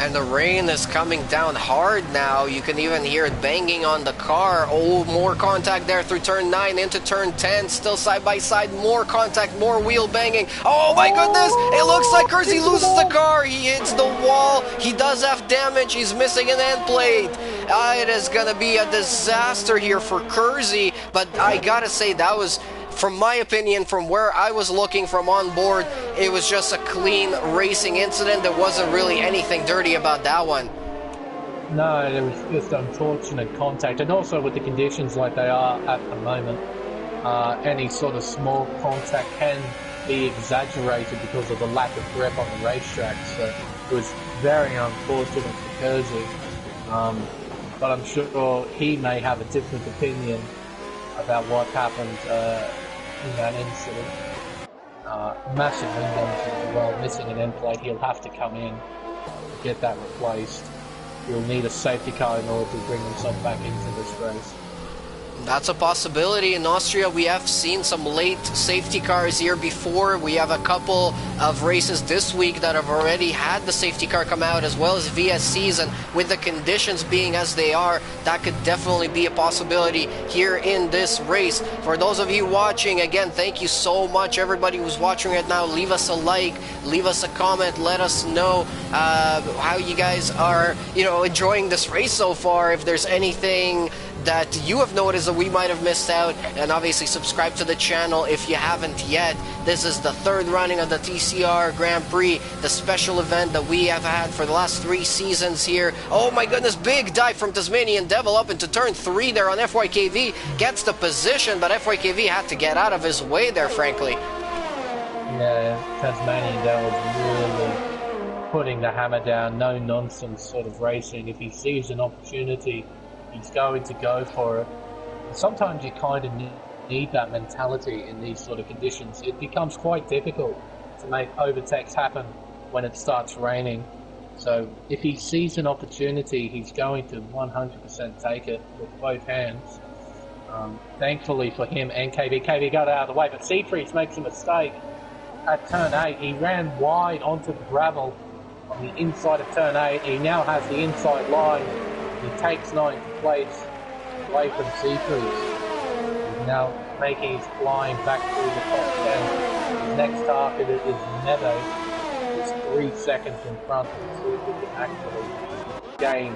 And the rain is coming down hard now. You can even hear it banging on the car. Oh, more contact there through turn 9 into turn 10. Still side by side. More contact, more wheel banging. Oh my goodness! It looks like Kersey loses the car. He hits the wall. He does have damage. He's missing an end plate. It is going to be a disaster here for Kersey. But I gotta say, that was, from my opinion, from where I was looking from on board, it was just a clean racing incident. There wasn't really anything dirty about that one. No, it was just unfortunate contact, and also with the conditions like they are at the moment, any sort of small contact can be exaggerated because of the lack of grip on the racetrack. So it was very unfortunate for Kersey. But I'm sure he may have a different opinion about what happened in that incident. Massive wind damage as well, missing an end plate. He'll have to come in to get that replaced. He'll need a safety car in order to bring himself back into this race. That's a possibility. In Austria, we have seen some late safety cars here before. We have a couple of races this week that have already had the safety car come out, as well as VSCs, and with the conditions being as they are, that could definitely be a possibility here in this race. For those of you watching, again, thank you so much. Everybody who's watching right now, leave us a like, leave us a comment, let us know how you guys are, enjoying this race so far. If there's anything that you have noticed that we might have missed out, and obviously subscribe to the channel if you haven't yet. This is the third running of the TCR Grand Prix, the special event that we have had for the last 3 seasons here. Oh my goodness, big dive from Tasmanian Devil up into turn 3 there on FYKV, gets the position, but FYKV had to get out of his way there, frankly. Yeah, Tasmanian Devil was really putting the hammer down, no nonsense sort of racing. If he sees an opportunity, he's going to go for it. And sometimes you kind of need that mentality in these sort of conditions. It becomes quite difficult to make overtakes happen when it starts raining. So if he sees an opportunity, he's going to 100% take it with both hands. Thankfully for him and KV got out of the way, but Siegfried makes a mistake at turn 8. He ran wide onto the gravel on the inside of turn 8. He now has the inside line. He takes 9th place away from Siegfried. He's now making his climb back through the top 10. His next target is Neto. He's 3 seconds in front of Siegfried to actually gain,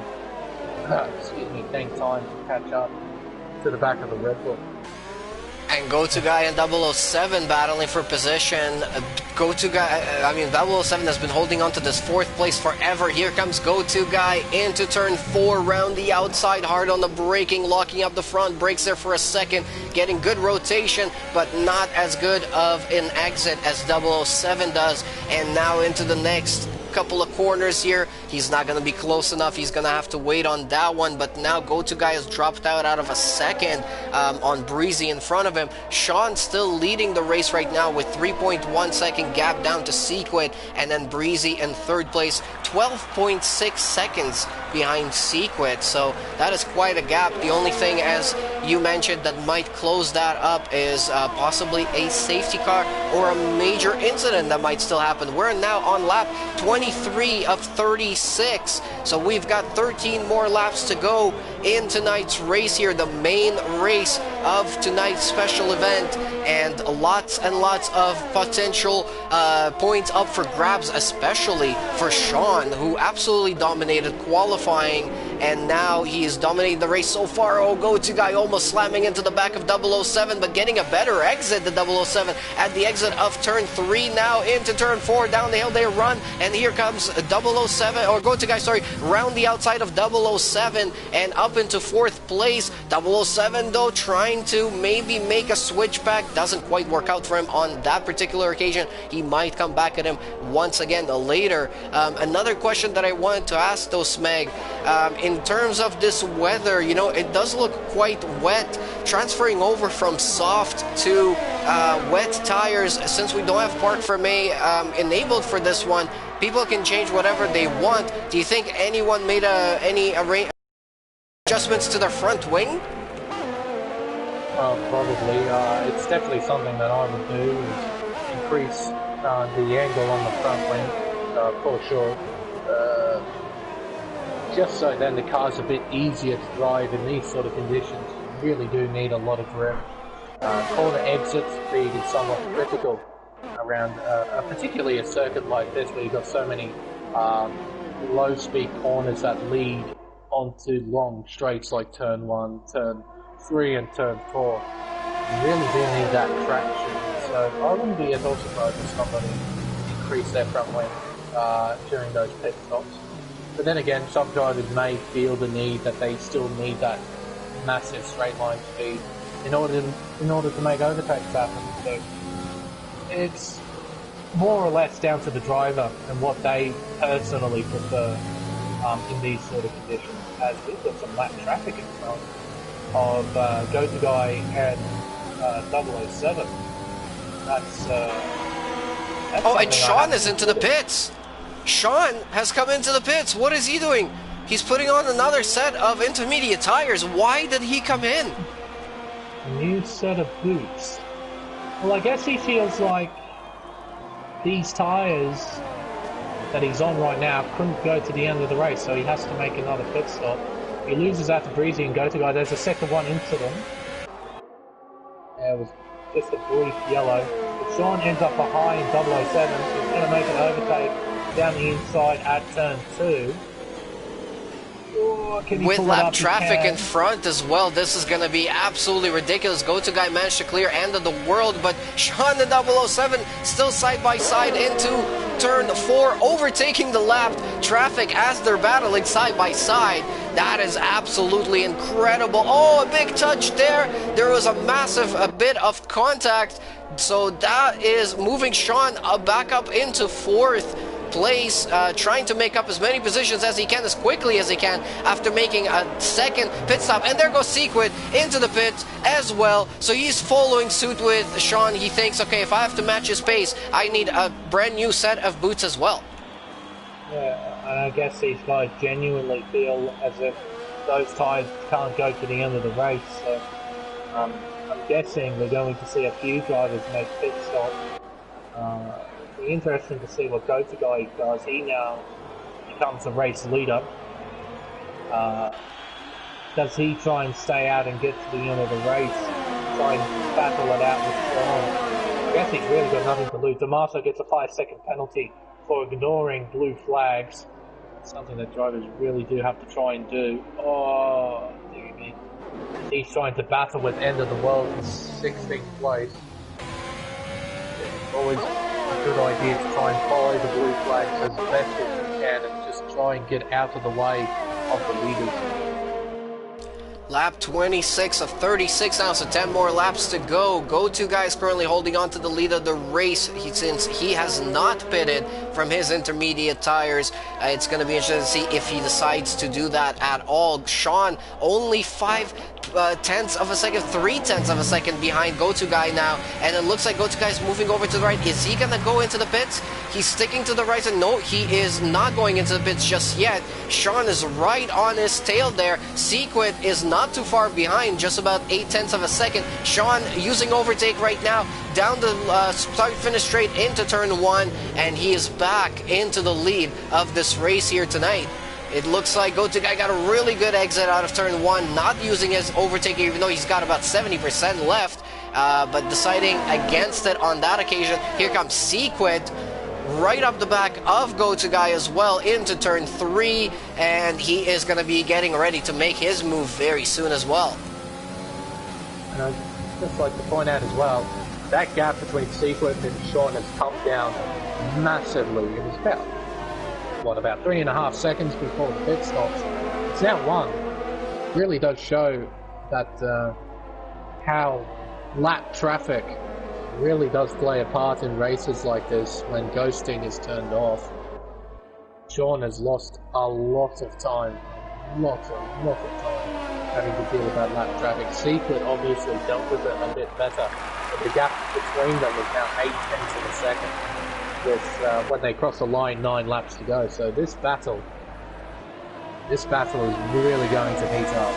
gain time to catch up to the back of the Red Bull. And Go-To Guy and 007 battling for position. Go-To Guy, 007 has been holding on to this 4th place forever. Here comes Go-To Guy into turn 4, round the outside, hard on the braking, locking up the front, brakes there for a second, getting good rotation, but not as good of an exit as 007 does. And now into the next couple of corners here. He's not going to be close enough. He's going to have to wait on that one, but now Go-To Guy has dropped out of a second on Breezy in front of him. Sean still leading the race right now with 3.1 second gap down to Sequid, and then Breezy in 3rd place, 12.6 seconds behind Sequid. So that is quite a gap. The only thing, as you mentioned, that might close that up is possibly a safety car or a major incident that might still happen. We're now on lap 23 of 36, so we've got 13 more laps to go in tonight's race here, the main race of tonight's special event, and lots of potential points up for grabs, especially for Sean, who absolutely dominated qualifying, and now he is dominating the race so far. Oh, Go-To Guy almost slamming into the back of 007, but getting a better exit than 007 at the exit of turn 3, now into turn 4, down the hill they run, and here comes 007, or Go-To Guy, sorry, round the outside of 007 and up into 4th place. 007 though trying to maybe make a switchback, doesn't quite work out for him on that particular occasion. He might come back at him once again later. Another question that I wanted to ask though, Smeg, in terms of this weather, it does look quite wet, transferring over from soft to wet tires. Since we don't have Park Fermé enabled for this one, people can change whatever they want. Do you think anyone made any adjustments to their front wing? Probably. It's definitely something that I would do, is increase the angle on the front wing, for sure. Just so then the car's a bit easier to drive in these sort of conditions. You really do need a lot of grip. Corner exit speed is somewhat critical around, particularly a circuit like this where you've got so many low-speed corners that lead onto long straights like turn 1, turn 3 and turn 4. You really do need that traction, so I wouldn't be at all surprised if somebody increased their front wing during those pit stops. But then again, some drivers may feel the need that they still need that massive straight line speed in order to make overtakes happen. So it's more or less down to the driver and what they personally prefer in these sort of conditions, as we've got some lap traffic in front of Go-To Guy and 007. That's oh, and Sean is into the pits. Sean has come into the pits. What is he doing? He's putting on another set of intermediate tires. Why did he come in? A new set of boots. Well, I guess he feels like these tires that he's on right now couldn't go to the end of the race, so he has to make another pit stop. He loses out to Breezy and Go-To Guy. There's a second one into them. There was just a brief yellow. But Sean ends up behind 007. He's going to make an overtake down the inside at turn 2. With lap traffic in front as well, this is going to be absolutely ridiculous. Go-To Guy managed to clear end of the world, but Sean and 007 still side by side into turn 4, overtaking the lap traffic as they're battling side by side. That is absolutely incredible. Oh, a big touch there. There was a bit of contact, so that is moving Sean back up into 4th place, trying to make up as many positions as he can, as quickly as he can, after making a second pit stop. And there goes Sequid into the pit as well. So he's following suit with Sean. He thinks, okay, if I have to match his pace, I need a brand new set of boots as well. Yeah, and I guess these guys genuinely feel as if those tyres can't go to the end of the race. So I'm guessing we're going to see a few drivers make pit stops. Interesting to see what Go-To Guy does. He now becomes a race leader. Does he try and stay out and get to the end of the race, try and battle it out with Sean? I guess he's really got nothing to lose. Damaso gets a 5-second penalty for ignoring blue flags, something that drivers really do have to try and do. Oh, dear me. He's trying to battle with end of the world in 16th place. It's always a good idea to try and follow the blue flags as best as you can and just try and get out of the way of the leaders. Lap 26 of 36 now, so 10 more laps to go. Go-To Guy is currently holding on to the lead of the race since he has not pitted from his intermediate tires. It's going to be interesting to see if he decides to do that at all. Sean only 5/10 of a second, 3/10 of a second behind Go-To Guy now, and it looks like Go-To Guy is moving over to the right. Is he gonna go into the pits? He's sticking to the right, and no, he is not going into the pits just yet. Sean is right on his tail there. Sequid is not too far behind, just about 8/10 of a second. Sean using overtake right now down the start-finish straight into turn 1, and he is back into the lead of this race here tonight. It looks like Go-To Guy got a really good exit out of turn 1, not using his overtaking, even though he's got about 70% left, but deciding against it on that occasion. Here comes Sequid, right up the back of Go-To Guy as well into turn 3, and he is going to be getting ready to make his move very soon as well. And I'd just like to point out as well, that gap between Sequid and Sean has come down massively. It was about 3.5 seconds before the pit stops. It's now 1. Really does show that how lap traffic really does play a part in races like this when ghosting is turned off. Sean has lost a lot of time, lot of time having to deal with that lap traffic. Sequid obviously dealt with it a bit better, but the gap between them is now 8/10 of a second. With when they cross the line, 9 laps to go. So this battle is really going to heat up.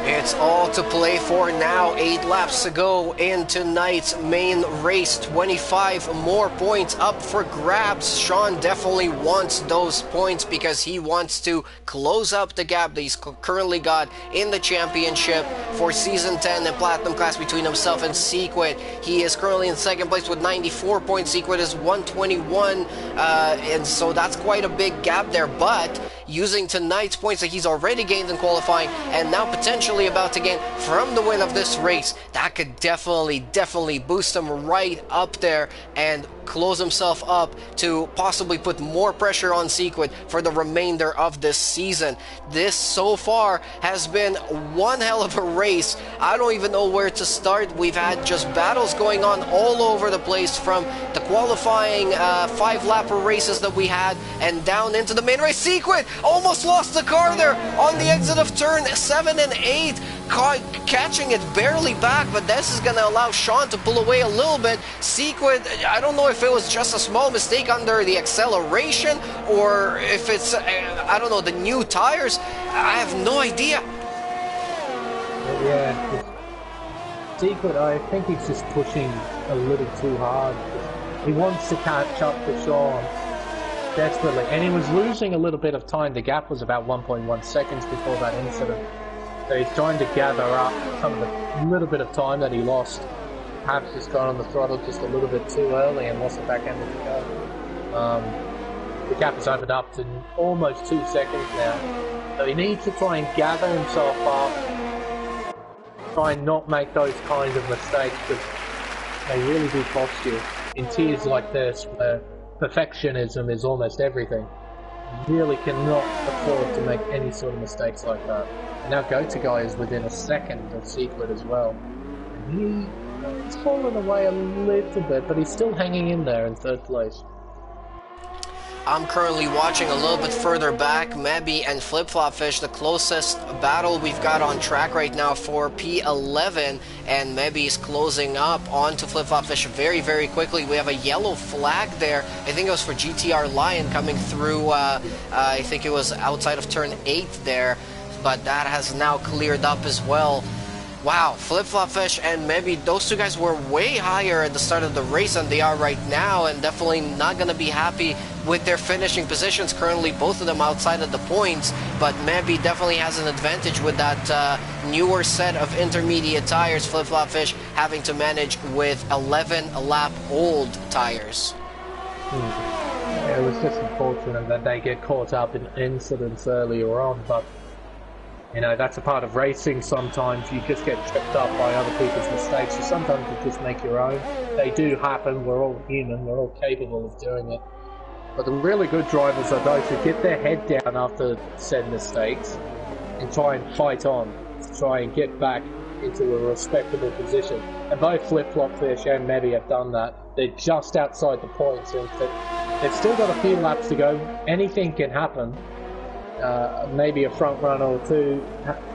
It's all to play for now. 8 laps to go in tonight's main race. 25 more points up for grabs. Sean definitely wants those points because he wants to close up the gap that he's currently got in the championship for Season 10 and Platinum class between himself and Sequid. He is currently in second place with 94 points. Sequid is 121, and so that's quite a big gap there. But using tonight's points that he's already gained in qualifying and now potentially about to gain from the win of this race, that could definitely boost him right up there and close himself up to possibly put more pressure on Sequid for the remainder of this season. This so far has been one hell of a race. I don't even know where to start. We've had just battles going on all over the place, from the qualifying 5-lapper races that we had and down into the main race. Sequid almost lost the car there on the exit of turn 7 and 8, catching it barely back, but this is going to allow Sean to pull away a little bit. Sequid, I don't know if it was just a small mistake under the acceleration or if it's, I don't know, the new tires. I have no idea. Yeah, Sequid, I think he's just pushing a little too hard. He wants to catch up to Sean desperately, and he was losing a little bit of time. The gap was about 1.1 seconds before that incident. So he's trying to gather up some of the little bit of time that he lost. Perhaps just got on the throttle just a little bit too early and lost the back end of the car. The gap has opened up to almost 2 seconds now. So he needs to try and gather himself up, try and not make those kinds of mistakes, because they really do cost you in tiers like this where perfectionism is almost everything. You really cannot afford to make any sort of mistakes like that. And now Go-To-Guy is within a second of Sequid as well. And he's fallen away a little bit, but he's still hanging in there in 3rd place. I'm currently watching a little bit further back. Mebby and Flip Flop Fish, the closest battle we've got on track right now for P11, and Mebby's closing up onto Flip Flop Fish very, very quickly. We have a yellow flag there. I think it was for GTR Lion coming through, I think it was outside of turn 8 there, but that has now cleared up as well. Wow, Flip Flop Fish and Mebby, those two guys were way higher at the start of the race than they are right now, and definitely not going to be happy with their finishing positions. Currently, both of them outside of the points, but Mebby definitely has an advantage with that newer set of intermediate tires. Flip Flop Fish having to manage with 11-lap-old tires. It was just unfortunate that they get caught up in incidents earlier on, but you know, that's a part of racing. Sometimes you just get tripped up by other people's mistakes, or sometimes you just make your own. They do happen. We're all human. We're all capable of doing it. But the really good drivers are those who get their head down after said mistakes and try and fight on, try and get back into a respectable position. And both Flip Flop Fish and Mebby have done that. They're just outside the points. They've still got a few laps to go. Anything can happen. Maybe a front runner or two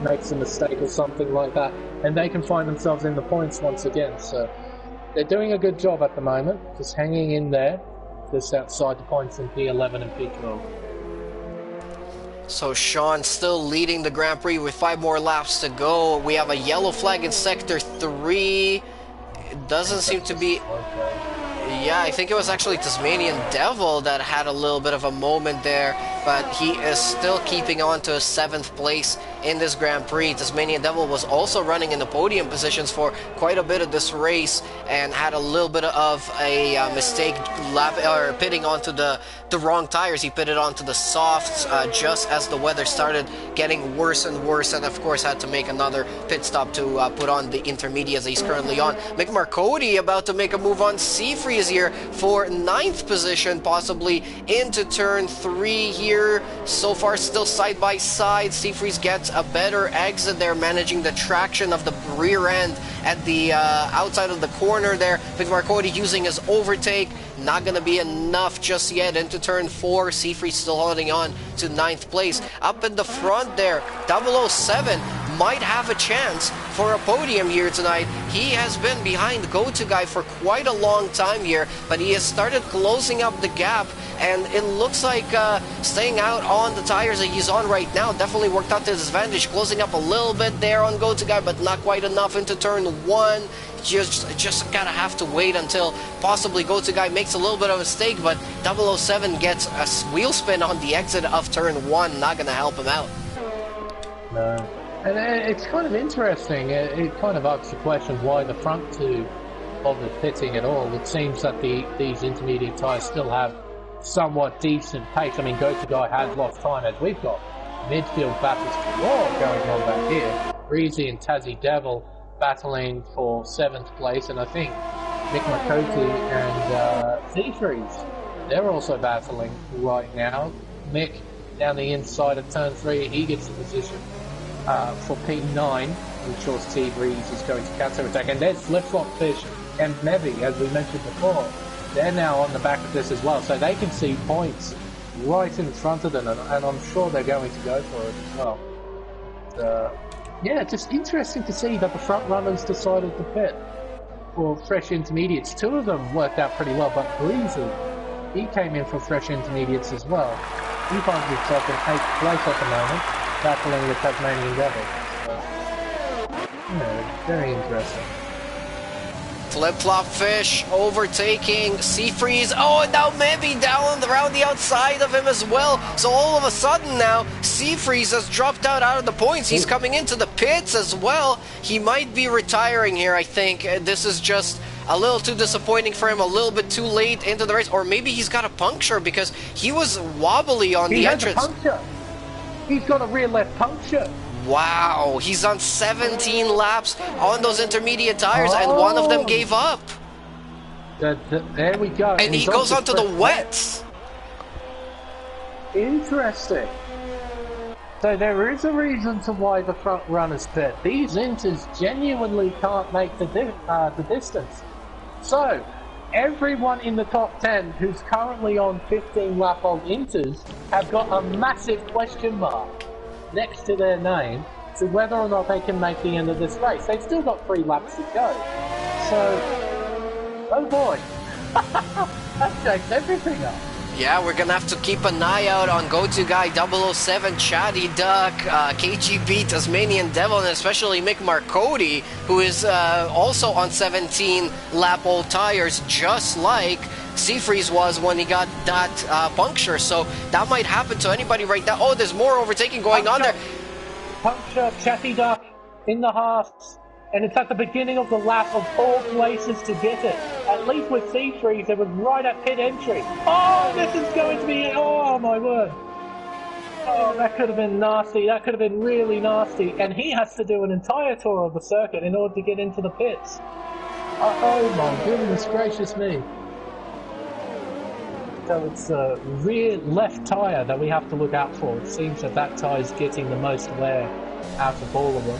makes a mistake or something like that, and they can find themselves in the points once again. So they're doing a good job at the moment, just hanging in there, just outside the points in P11 and P12. So Sean still leading the Grand Prix with 5 more laps to go. We have a yellow flag in Sector 3. It doesn't seem to be... Yeah, I think it was actually Tasmanian Devil that had a little bit of a moment there, but he is still keeping on to 7th place in this Grand Prix. Tasmanian Devil was also running in the podium positions for quite a bit of this race and had a little bit of a mistake pitting onto the wrong tires. He pitted onto the softs just as the weather started getting worse and worse, and of course had to make another pit stop to put on the intermediates he's currently on. Mick Marcotti about to make a move on. Seafree is here for 9th position, possibly into turn 3 here. So far still side by side. Seafreeze gets a better exit there, managing the traction of the rear end at the outside of the corner there. Mick Marcotti using his overtake. Not going to be enough just yet into turn 4. Seafree still holding on to 9th place. Up in the front there, 007 might have a chance for a podium here tonight. He has been behind Go-To-Guy for quite a long time here, but he has started closing up the gap, and it looks like staying out on the tires that he's on right now definitely worked out to his advantage, closing up a little bit there on Go-To-Guy, but not quite enough into turn 1. Just gotta have to wait until possibly Go-To-Guy makes a little bit of a mistake, but 007 gets a wheel spin on the exit of turn 1, not gonna help him out. No. And it's kind of interesting. It kind of asks the question why the front two bothered pitting at all. It seems that these intermediate tyres still have somewhat decent pace. I mean, Go-To-Guy has lost time, as we've got midfield battles galore going on back here. Breezy and Tassie Devil battling for 7th place, and I think Mick McCoty and Z-Freeze. They're also battling right now. Mick down the inside of turn 3, he gets the position for P9, which shows T-Breeze is going to counter-attack. And there's Flip-Flop Fish and Mevy, as we mentioned before. They're now on the back of this as well, so they can see points right in front of them, and I'm sure they're going to go for it as well. Yeah, just interesting to see that the front runners decided to pit for fresh intermediates. 2 of them worked out pretty well, but Breezy, he came in for fresh intermediates as well. He finds himself in 8th place at the moment, battling the Tasmanian Devil. So, yeah, very interesting. Flip-Flop Fish overtaking Seafreeze. Oh, and now Mevy down around the outside of him as well. So all of a sudden now, Seafreeze has dropped out of the points. He's coming into the pits as well. He might be retiring here, I think. This is just a little too disappointing for him, a little bit too late into the race. Or maybe he's got a puncture because he was wobbly on the entrance. He has a puncture. He's got a rear left puncture. Wow, he's on 17 laps on those intermediate tires, and one of them gave up. There we go. And he goes onto the wets. Interesting. So there is a reason to why the front runners pit. These inters genuinely can't make the distance. So everyone in the top 10 who's currently on 15-lap-old inters have got a massive question mark next to their name to whether or not they can make the end of this race. They've still got 3 laps to go. So, oh boy, that shakes everything up. Yeah, we're gonna have to keep an eye out on Go-To Guy 007, Chatty Duck, KGB, Tasmanian Devil, and especially Mick Marcotti, who is also on 17-lap-old tires, just like Seafreeze was when he got that puncture. So that might happen to anybody right now. Oh, there's more overtaking going on there. Puncture, Chatty Duck in the halves, and it's at the beginning of the lap of all places to get it. At least with C3s, it was right at pit entry. Oh, this is going to be, oh my word. Oh, that could have been nasty. That could have been really nasty. And he has to do an entire tour of the circuit in order to get into the pits. Oh my goodness gracious me. So it's a rear left tyre that we have to look out for. It seems that that tyre is getting the most wear out of all of them.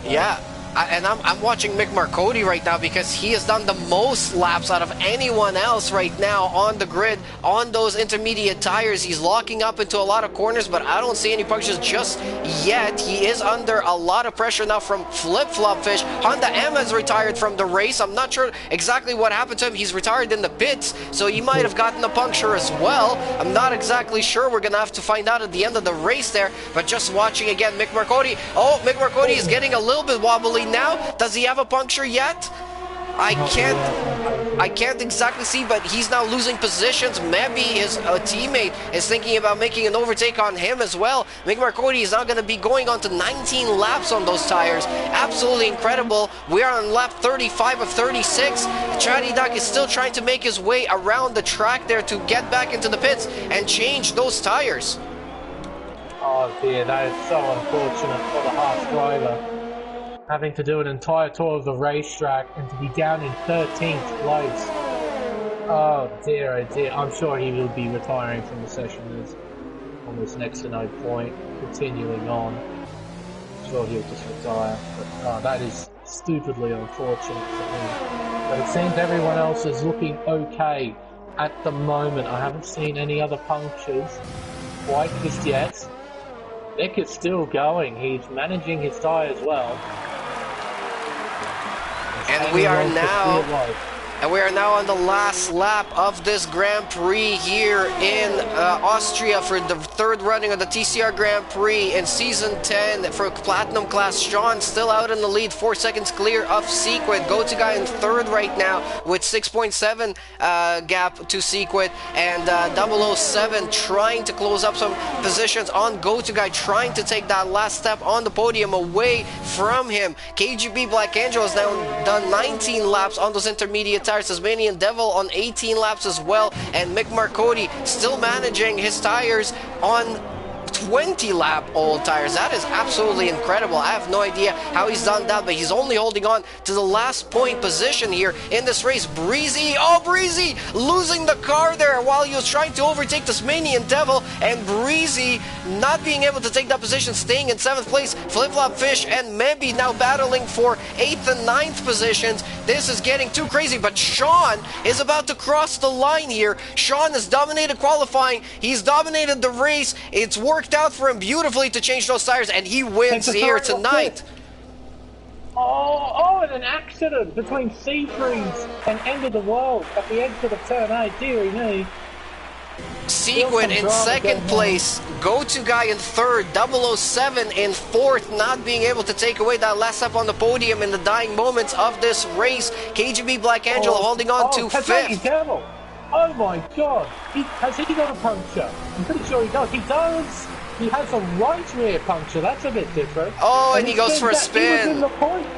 Yeah. And I'm watching Mick Marcotti right now because he has done the most laps out of anyone else right now on the grid on those intermediate tires. He's locking up into a lot of corners, but I don't see any punctures just yet. He is under a lot of pressure now from Flip-Flop Fish. Honda M has retired from the race. I'm not sure exactly what happened to him. He's retired in the pits, so he might have gotten a puncture as well. I'm not exactly sure. We're going to have to find out at the end of the race there, but just watching again, Mick Marcotti. Oh, Mick Marcotti is getting a little bit wobbly now. Does he have a puncture yet? I can't exactly see, but he's now losing positions. Maybe his teammate is thinking about making an overtake on him as well. Mick Marcotti is now going to be going on to 19 laps on those tires. Absolutely incredible. We are on lap 35 of 36. Chatty Duck is still trying to make his way around the track there to get back into the pits and change those tires. Oh dear, that is so unfortunate for the Haas driver. Having to do an entire tour of the racetrack and to be down in 13th place. Oh dear, I'm sure he will be retiring from the session. There's almost next to no point continuing on. I'm sure he'll just retire. But that is stupidly unfortunate for him. But it seems everyone else is looking okay at the moment. I haven't seen any other punctures quite just yet. Nick is still going. He's managing his tyres well. And we are now on the last lap of this Grand Prix here in Austria for the third running of the TCR Grand Prix in Season 10 for Platinum Class. Sean still out in the lead, 4 seconds clear of Sequit. Go-To Guy in third right now with 6.7 gap to Sequit. And 007 trying to close up some positions on Go-To Guy, trying to take that last step on the podium away from him. KGB Black Angel has now done 19 laps on those intermediate tires. Tasmanian Devil on 18 laps as well, and Mick Marcotti still managing his tires on 20-lap old tires. That is absolutely incredible. I have no idea how he's done that, but he's only holding on to the last point position here in this race. Breezy, oh, Breezy losing the car there while he was trying to overtake Tasmanian Devil, and Breezy not being able to take that position, staying in 7th place. Flip-Flop Fish and Maybe now battling for 8th and 9th positions. This is getting too crazy, but Sean is about to cross the line here. Sean has dominated qualifying. He's dominated the race. It's worked out for him beautifully to change those tires, and he wins here tonight. Oh, and an accident between Seafreeze and End of the World at the exit of turn 8. Dearie me. Sequin in 2nd place, Go-To Guy in 3rd, 007 in 4th, not being able to take away that last step on the podium in the dying moments of this race. KGB Black Angel holding on to 5th. Devil. Oh my god, has he got a puncture? I'm pretty sure he does. He does. He has a right rear puncture. That's a bit different. Oh, and he goes for a spin. He was in the points.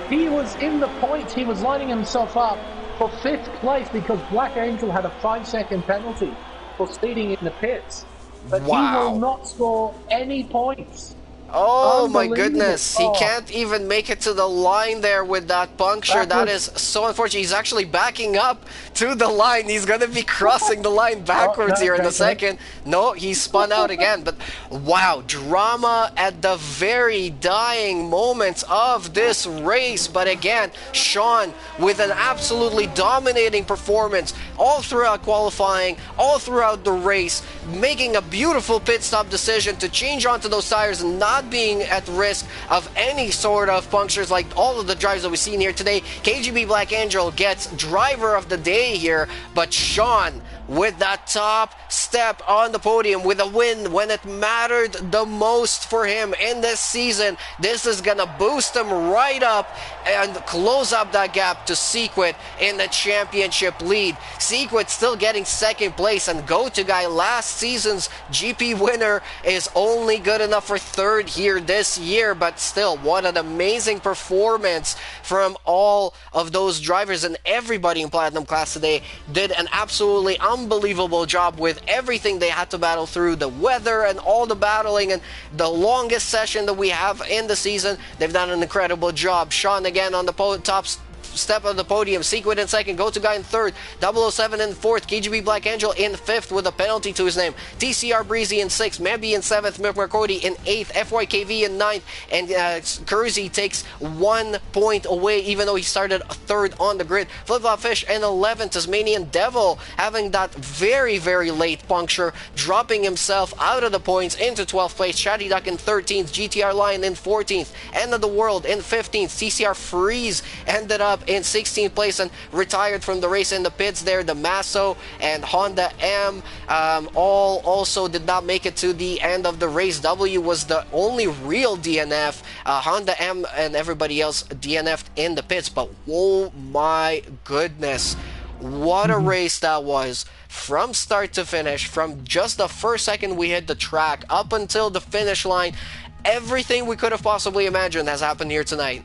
He was in the points. He was lining himself up for 5th place because Black Angel had a 5-second penalty for speeding in the pits. But he will not score any points. Oh my goodness, he can't even make it to the line there with that puncture. That is so unfortunate. He's actually backing up to the line. He's going to be crossing the line backwards here in a second. No, he spun out again. But wow, drama at the very dying moments of this race. But again, Sean with an absolutely dominating performance all throughout qualifying, all throughout the race, making a beautiful pit stop decision to change onto those tires and not being at risk of any sort of punctures like all of the drivers that we've seen here today. KGB Black Angel gets driver of the day here, but Sean with that top step on the podium with a win when it mattered the most for him in this season. This is gonna boost him right up and close up that gap to Sequit in the championship lead. Sequit still getting 2nd place, and Go-To Guy, last season's GP winner, is only good enough for 3rd here this year. But still, what an amazing performance from all of those drivers, and everybody in Platinum class today did an absolutely unbelievable job with everything they had to battle through, the weather and all the battling and the longest session that we have in the season. They've done an incredible job. Sean again on the top step of the podium, Sequid in 2nd, Go-To Guy in 3rd, 007 in 4th, KGB Black Angel in 5th with a penalty to his name, TCR Breezy in 6th, Maybe in 7th, Mick McCody in 8th, FYKV in 9th, and Kersey takes 1 point away even though he started 3rd on the grid. Flip-Flop Fish in 11th, Tasmanian Devil having that very, very late puncture, dropping himself out of the points into 12th place, Chatty Duck in 13th, GTR Lion in 14th, End of the World in 15th, TCR Freeze ended up in 16th place and retired from the race in the pits there. The Masso and Honda M all also did not make it to the end of the race. W was the only real DNF. Honda M and everybody else DNF'd in the pits. But oh my goodness, what a race that was. From start to finish, from just the first second we hit the track up until the finish line, everything we could have possibly imagined has happened here tonight.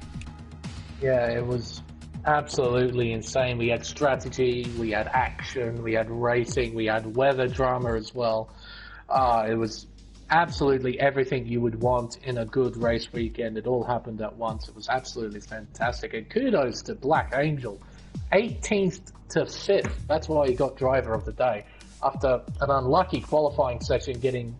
Yeah, it was absolutely insane. We had strategy, we had action, we had racing, we had weather drama as well. It was absolutely everything you would want in a good race weekend. It all happened at once. It was absolutely fantastic. And kudos to Black Angel, 18th to 5th. That's why he got driver of the day. After an unlucky qualifying session getting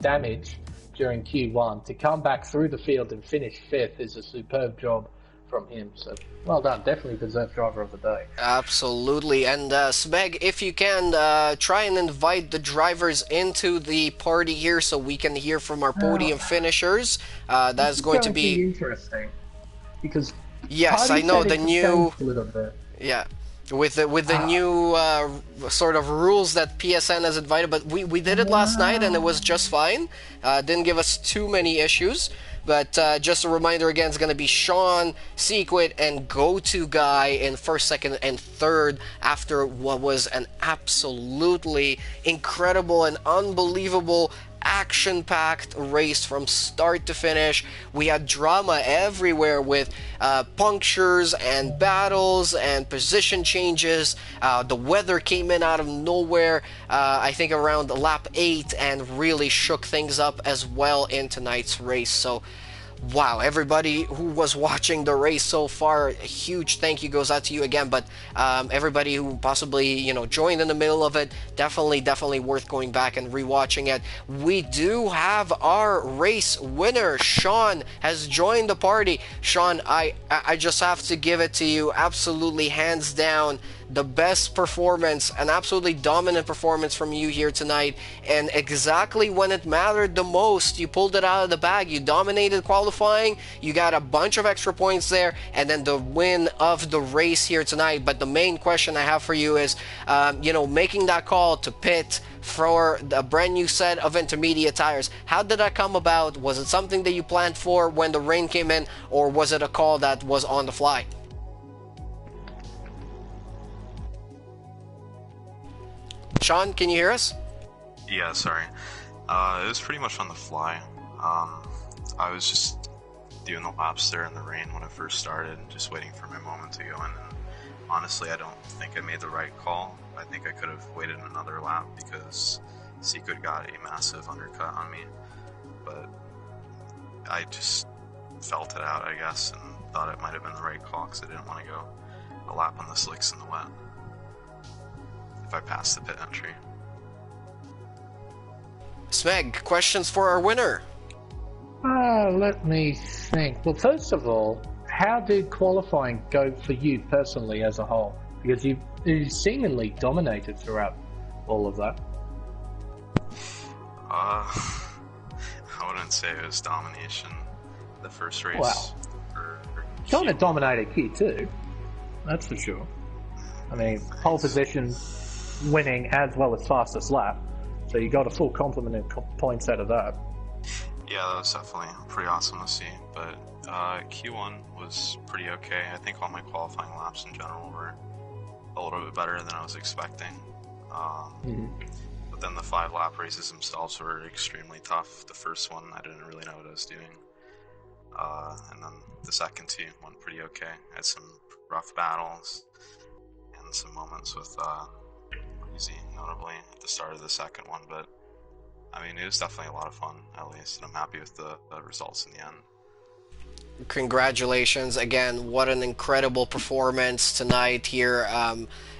damage during Q1, to come back through the field and finish 5th is a superb job from him. So well done, definitely deserved driver of the day. Absolutely. And Smeg, if you can try and invite the drivers into the party here so we can hear from our podium finishers. That's going to be interesting because yes, I know the new with the new sort of rules that PSN has invited, but we did it last night and it was just fine. Didn't give us too many issues. But just a reminder again, it's going to be Sean, Sequit, and Go-To Guy in 1st, 2nd, and 3rd after what was an absolutely incredible and unbelievable action-packed race from start to finish. We had drama everywhere with punctures and battles and position changes. The weather came in out of nowhere, I think around lap 8, and really shook things up as well in tonight's race. So wow, everybody who was watching the race so far, a huge thank you goes out to you again. But everybody who possibly, you know, joined in the middle of it, definitely worth going back and rewatching it. We do have our race winner. Sean has joined the party. Sean, I just have to give it to you, absolutely hands down, the best performance, an absolutely dominant performance from you here tonight, and exactly when it mattered the most, you pulled it out of the bag. You dominated qualifying, you got a bunch of extra points there, and then the win of the race here tonight. But the main question I have for you is, you know, making that call to pit for a brand new set of intermediate tires. How did that come about? Was it something that you planned for when the rain came in, or was it a call that was on the fly? Sean, can you hear us? Yeah, sorry. It was pretty much on the fly. I was just doing the laps there in the rain when it first started, just waiting for my moment to go in. And honestly, I don't think I made the right call. I think I could have waited another lap because Secret got a massive undercut on me. But I just felt it out, I guess, and thought it might have been the right call because I didn't want to go a lap on the slicks in the wet if I passed the pit entry. Smeg, questions for our winner? Let me think. Well, first of all, how did qualifying go for you personally as a whole? Because you seemingly dominated throughout all of that. I wouldn't say it was domination. The first race. Wow. Kind of dominated here too. That's for sure. I mean, pole position, winning as well as fastest lap. So you got a full complement of points out of that. Yeah, that was definitely pretty awesome to see. But Q1 was pretty okay. I think all my qualifying laps in general were a little bit better than I was expecting. But then the 5 lap races themselves were extremely tough. The first one, I didn't really know what I was doing. And then the second 2 went pretty okay. I had some rough battles and some moments with Easy, notably at the start of the second one. But I mean, it was definitely a lot of fun, at least, and I'm happy with the results in the end. Congratulations again! What an incredible performance tonight here.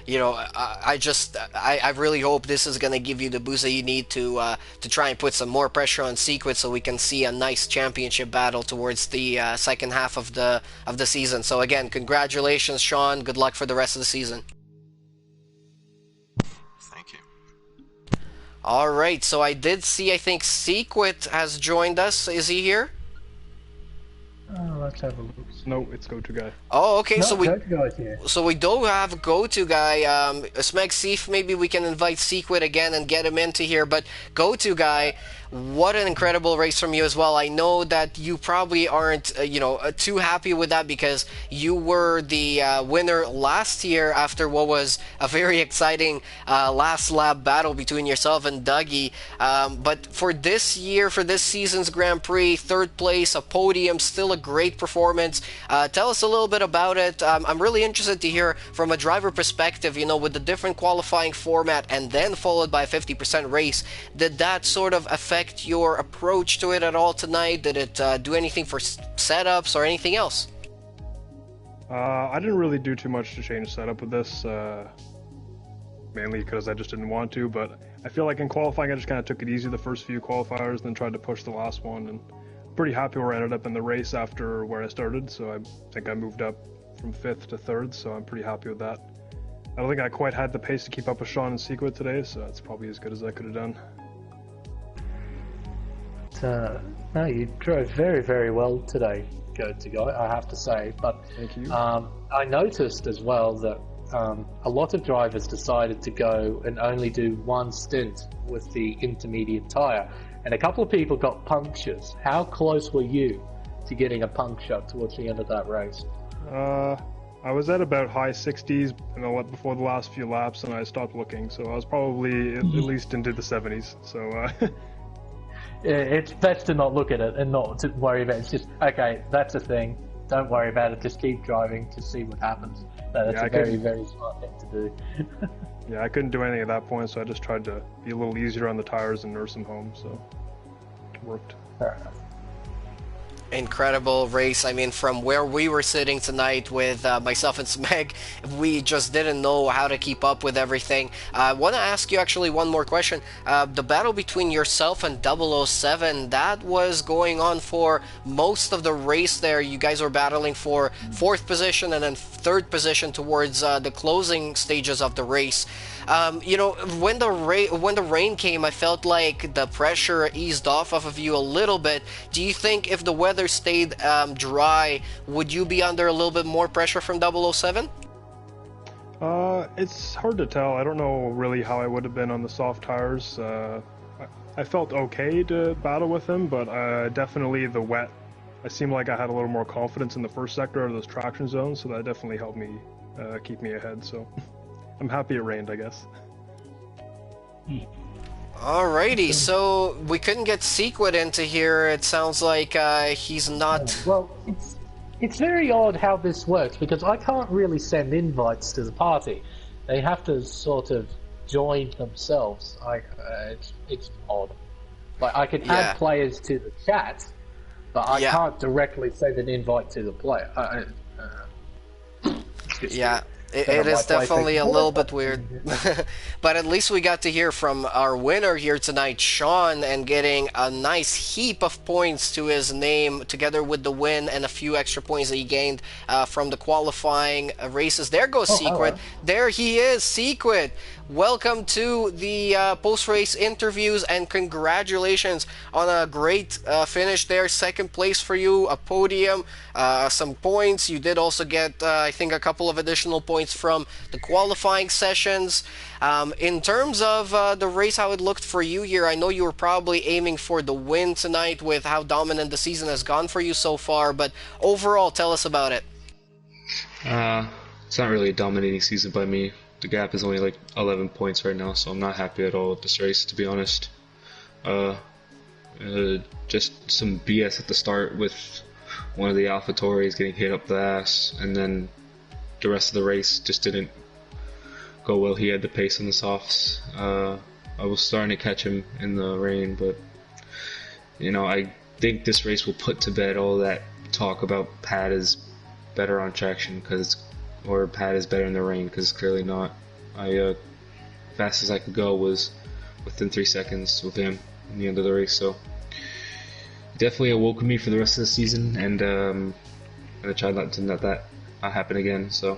You know, I really hope this is going to give you the boost that you need to try and put some more pressure on Secret, so we can see a nice championship battle towards the second half of the season. So again, congratulations, Sean. Good luck for the rest of the season. Thank you. All right, so I did see, I think Secret has joined us. Is he here? Let's have a look. No, it's Go-To Guy. Oh, okay. No, So we here. So we do have Go-To Guy. Smeg, see if maybe we can invite Secret again and get him into here. But Go-To Guy, what an incredible race from you as well. I know that you probably aren't, you know, too happy with that because you were the winner last year after what was a very exciting last lap battle between yourself and Dougie. But for this year, for this season's Grand Prix, 3rd place, a podium, still a great performance. Tell us a little bit about it. I'm really interested to hear from a driver perspective, you know, with the different qualifying format and then followed by a 50% race. Did that sort of affect your approach to it at all tonight? Did it do anything for setups or anything else? I didn't really do too much to change setup with this, mainly because I just didn't want to, but I feel like in qualifying I just kind of took it easy the first few qualifiers, then tried to push the last one, and pretty happy where I ended up in the race after where I started, so I think I moved up from 5th to 3rd, so I'm pretty happy with that. I don't think I quite had the pace to keep up with Sean and Secret today, so that's probably as good as I could have done. No, you drove very, very well today, Go-To Guy, I have to say. But Thank you. I noticed as well that a lot of drivers decided to go and only do one stint with the intermediate tyre, and a couple of people got punctures. How close were you to getting a puncture towards the end of that race? I was at about high 60s before the last few laps, and I stopped looking, so I was probably at least into the 70s. So it's best to not look at it and not to worry about it. It's just, okay, that's a thing. Don't worry about it. Just keep driving to see what happens. That's a very, very smart thing to do. Yeah, I couldn't do anything at that point, so I just tried to be a little easier on the tires and nurse them home, so it worked. Fair enough. Incredible race. I mean, from where we were sitting tonight with myself and Smeg, we just didn't know how to keep up with everything. I want to ask you actually one more question. The battle between yourself and 007, that was going on for most of the race there. You guys were battling for 4th position and then 3rd position towards the closing stages of the race. You know, when the rain came, I felt like the pressure eased off of you a little bit. Do you think if the weather stayed dry, would you be under a little bit more pressure from 007? It's hard to tell. I don't know really how I would have been on the soft tires. I felt okay to battle with him, but definitely the wet. I seemed like I had a little more confidence in the first sector of those traction zones, so that definitely helped me keep me ahead. So. I'm happy it rained, I guess. Alrighty, so we couldn't get Sequid into here. It sounds like he's not... Well, it's very odd how this works, because I can't really send invites to the party. They have to sort of join themselves. It's odd. Like, I can add players to the chat, but I can't directly send an invite to the player. Yeah. It is definitely a little bit weird. But at least we got to hear from our winner here tonight, Sean, and getting a nice heap of points to his name, together with the win and a few extra points that he gained from the qualifying races. There goes Secret. Hello. There he is, Secret. Welcome to the post-race interviews, and congratulations on a great finish there. 2nd place for you, a podium, some points. You did also get, I think, a couple of additional points from the qualifying sessions. In terms of the race, how it looked for you here, I know you were probably aiming for the win tonight with how dominant the season has gone for you so far, but overall, tell us about it. It's not really a dominating season by me. The gap is only like 11 points right now, so I'm not happy at all with this race, to be honest. Just some BS at the start with one of the AlphaTauris getting hit up the ass, and then the rest of the race just didn't go well. He had the pace on the softs. I was starting to catch him in the rain, but you know, I think this race will put to bed all that talk about Pat is better on traction or Pat is better in the rain, because clearly not. Fast as I could go was within 3 seconds with him in the end of the race, so definitely awoke me for the rest of the season, and I'm gonna try not to let that happen again. So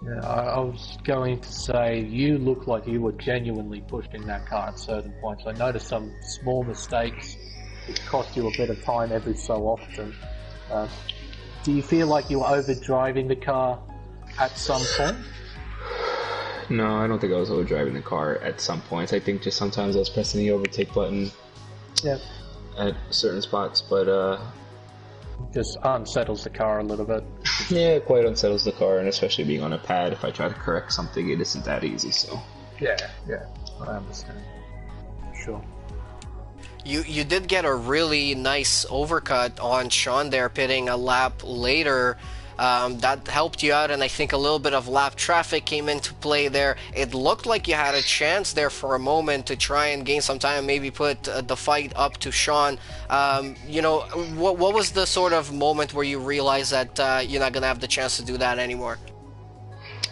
yeah, I was going to say, you look like you were genuinely pushing that car at certain points. I noticed some small mistakes which cost you a bit of time every so often. Do you feel like you were overdriving the car at some point? no, I don't think I was overdriving the car at some points. I think just sometimes I was pressing the overtake button at certain spots, but just unsettles the car a little bit. yeah, it quite unsettles the car, and especially being on a pad, if I try to correct something, it isn't that easy, so. Yeah, I understand. Sure. You did get a really nice overcut on Sean there, pitting a lap later. That helped you out, and I think a little bit of lap traffic came into play there. It looked like you had a chance there for a moment to try and gain some time, maybe put the fight up to Sean. You know, what was the sort of moment where you realized that you're not going to have the chance to do that anymore?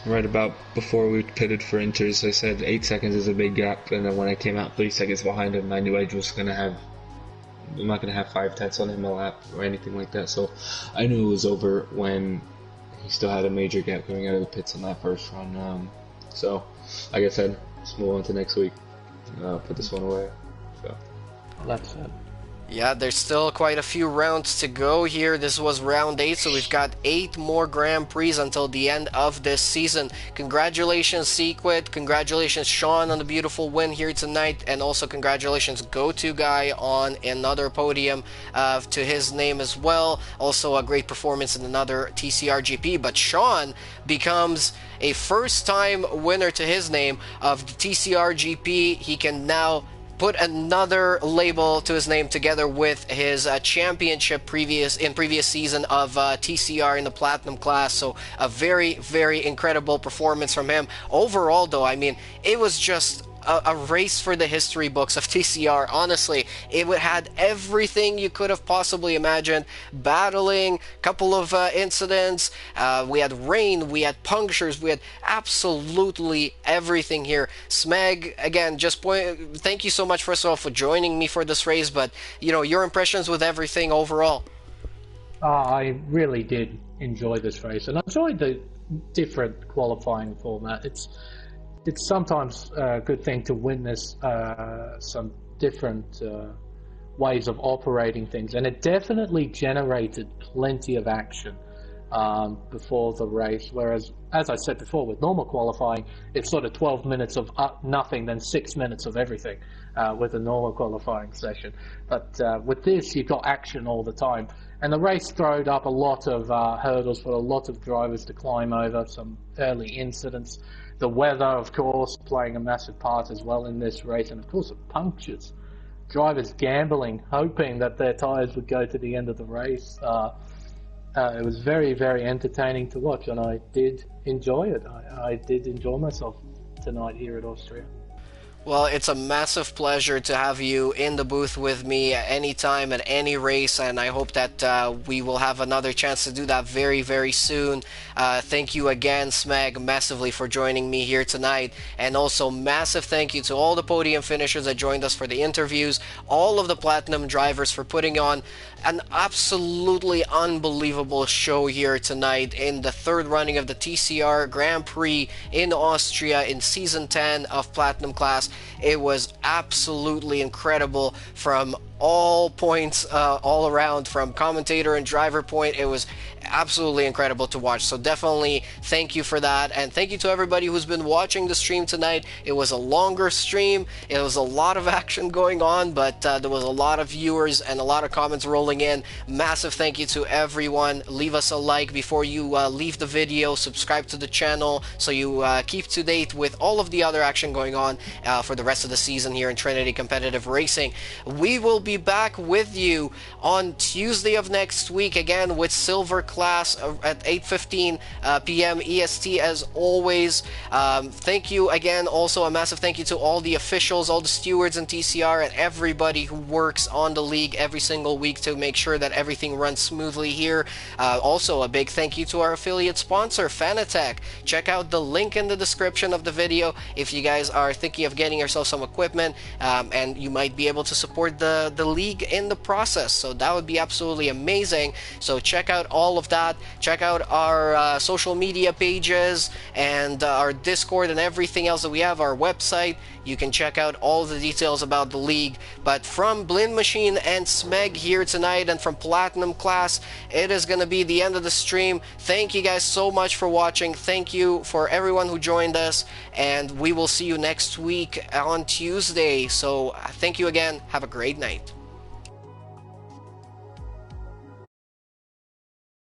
Right about before we pitted for inters, I said 8 seconds is a big gap, and then when I came out 3 seconds behind him, I knew I'm not going to have 5/10 on him a lap or anything like that, so I knew it was over when he still had a major gap coming out of the pits on that first run. So, like I said, let's move on to next week. Put this one away. So. That's it. Yeah, there's still quite a few rounds to go here. This was round 8, so we've got 8 more Grand Prix until the end of this season. Congratulations, Sequit. Congratulations, Sean, on the beautiful win here tonight. And also congratulations, Go-To Guy, on another podium to his name as well. Also a great performance in another TCR GP. But Sean becomes a first-time winner to his name of the TCR GP. He can now put another label to his name together with his championship in previous season of TCR in the Platinum class. So a very, very incredible performance from him. Overall, though, I mean, it was just a race for the history books of TCR. Honestly, it had everything you could have possibly imagined. Battling, couple of incidents, we had rain, we had punctures, we had absolutely everything here. Smeg, again, thank you so much, first of all, for joining me for this race, but, you know, your impressions with everything overall. I really did enjoy this race, and I enjoyed the different qualifying format. It's sometimes a good thing to witness some different ways of operating things, and it definitely generated plenty of action before the race, whereas, as I said before, with normal qualifying, it's sort of 12 minutes of nothing, then 6 minutes of everything with a normal qualifying session. But with this, you've got action all the time. And the race throwed up a lot of hurdles for a lot of drivers to climb over, some early incidents. The weather, of course, playing a massive part as well in this race, and of course, the punctures. Drivers gambling, hoping that their tyres would go to the end of the race. It was very, very entertaining to watch, and I did enjoy it. I did enjoy myself tonight here at Austria. Well, it's a massive pleasure to have you in the booth with me at any time, at any race, and I hope that we will have another chance to do that very, very soon. Thank you again, Smeg, massively for joining me here tonight, and also massive thank you to all the podium finishers that joined us for the interviews, all of the Platinum drivers for putting on an absolutely unbelievable show here tonight in the third running of the TCR Grand Prix in Austria in Season 10 of Platinum Class. It was absolutely incredible from all points, all around, from commentator and driver point. It was absolutely incredible to watch. So definitely thank you for that, and thank you to everybody who's been watching the stream tonight. It was a longer stream, it was a lot of action going on, but there was a lot of viewers and a lot of comments rolling in. Massive thank you to everyone. Leave us a like before you leave the video, subscribe to the channel so you keep to date with all of the other action going on for the rest of the season here in Trinity Competitive Racing. We will be back with you on Tuesday of next week again with Silver Class at 8:15 p.m. EST as always. Thank you again. Also a massive thank you to all the officials, all the stewards in TCR, and everybody who works on the league every single week to make sure that everything runs smoothly here. Also a big thank you to our affiliate sponsor, Fanatec. Check out the link in the description of the video if you guys are thinking of getting yourself some equipment, and you might be able to support the league in the process. So that would be absolutely amazing. So check out all of that. Check out our social media pages and our Discord and everything else that we have, our website. You can check out all the details about the league. But from BLIN-MACHINE and Smeg here tonight, and from Platinum Class, it is going to be the end of the stream. Thank you guys so much for watching. Thank you for everyone who joined us, and we will see you next week on Tuesday. So thank you again. Have a great night.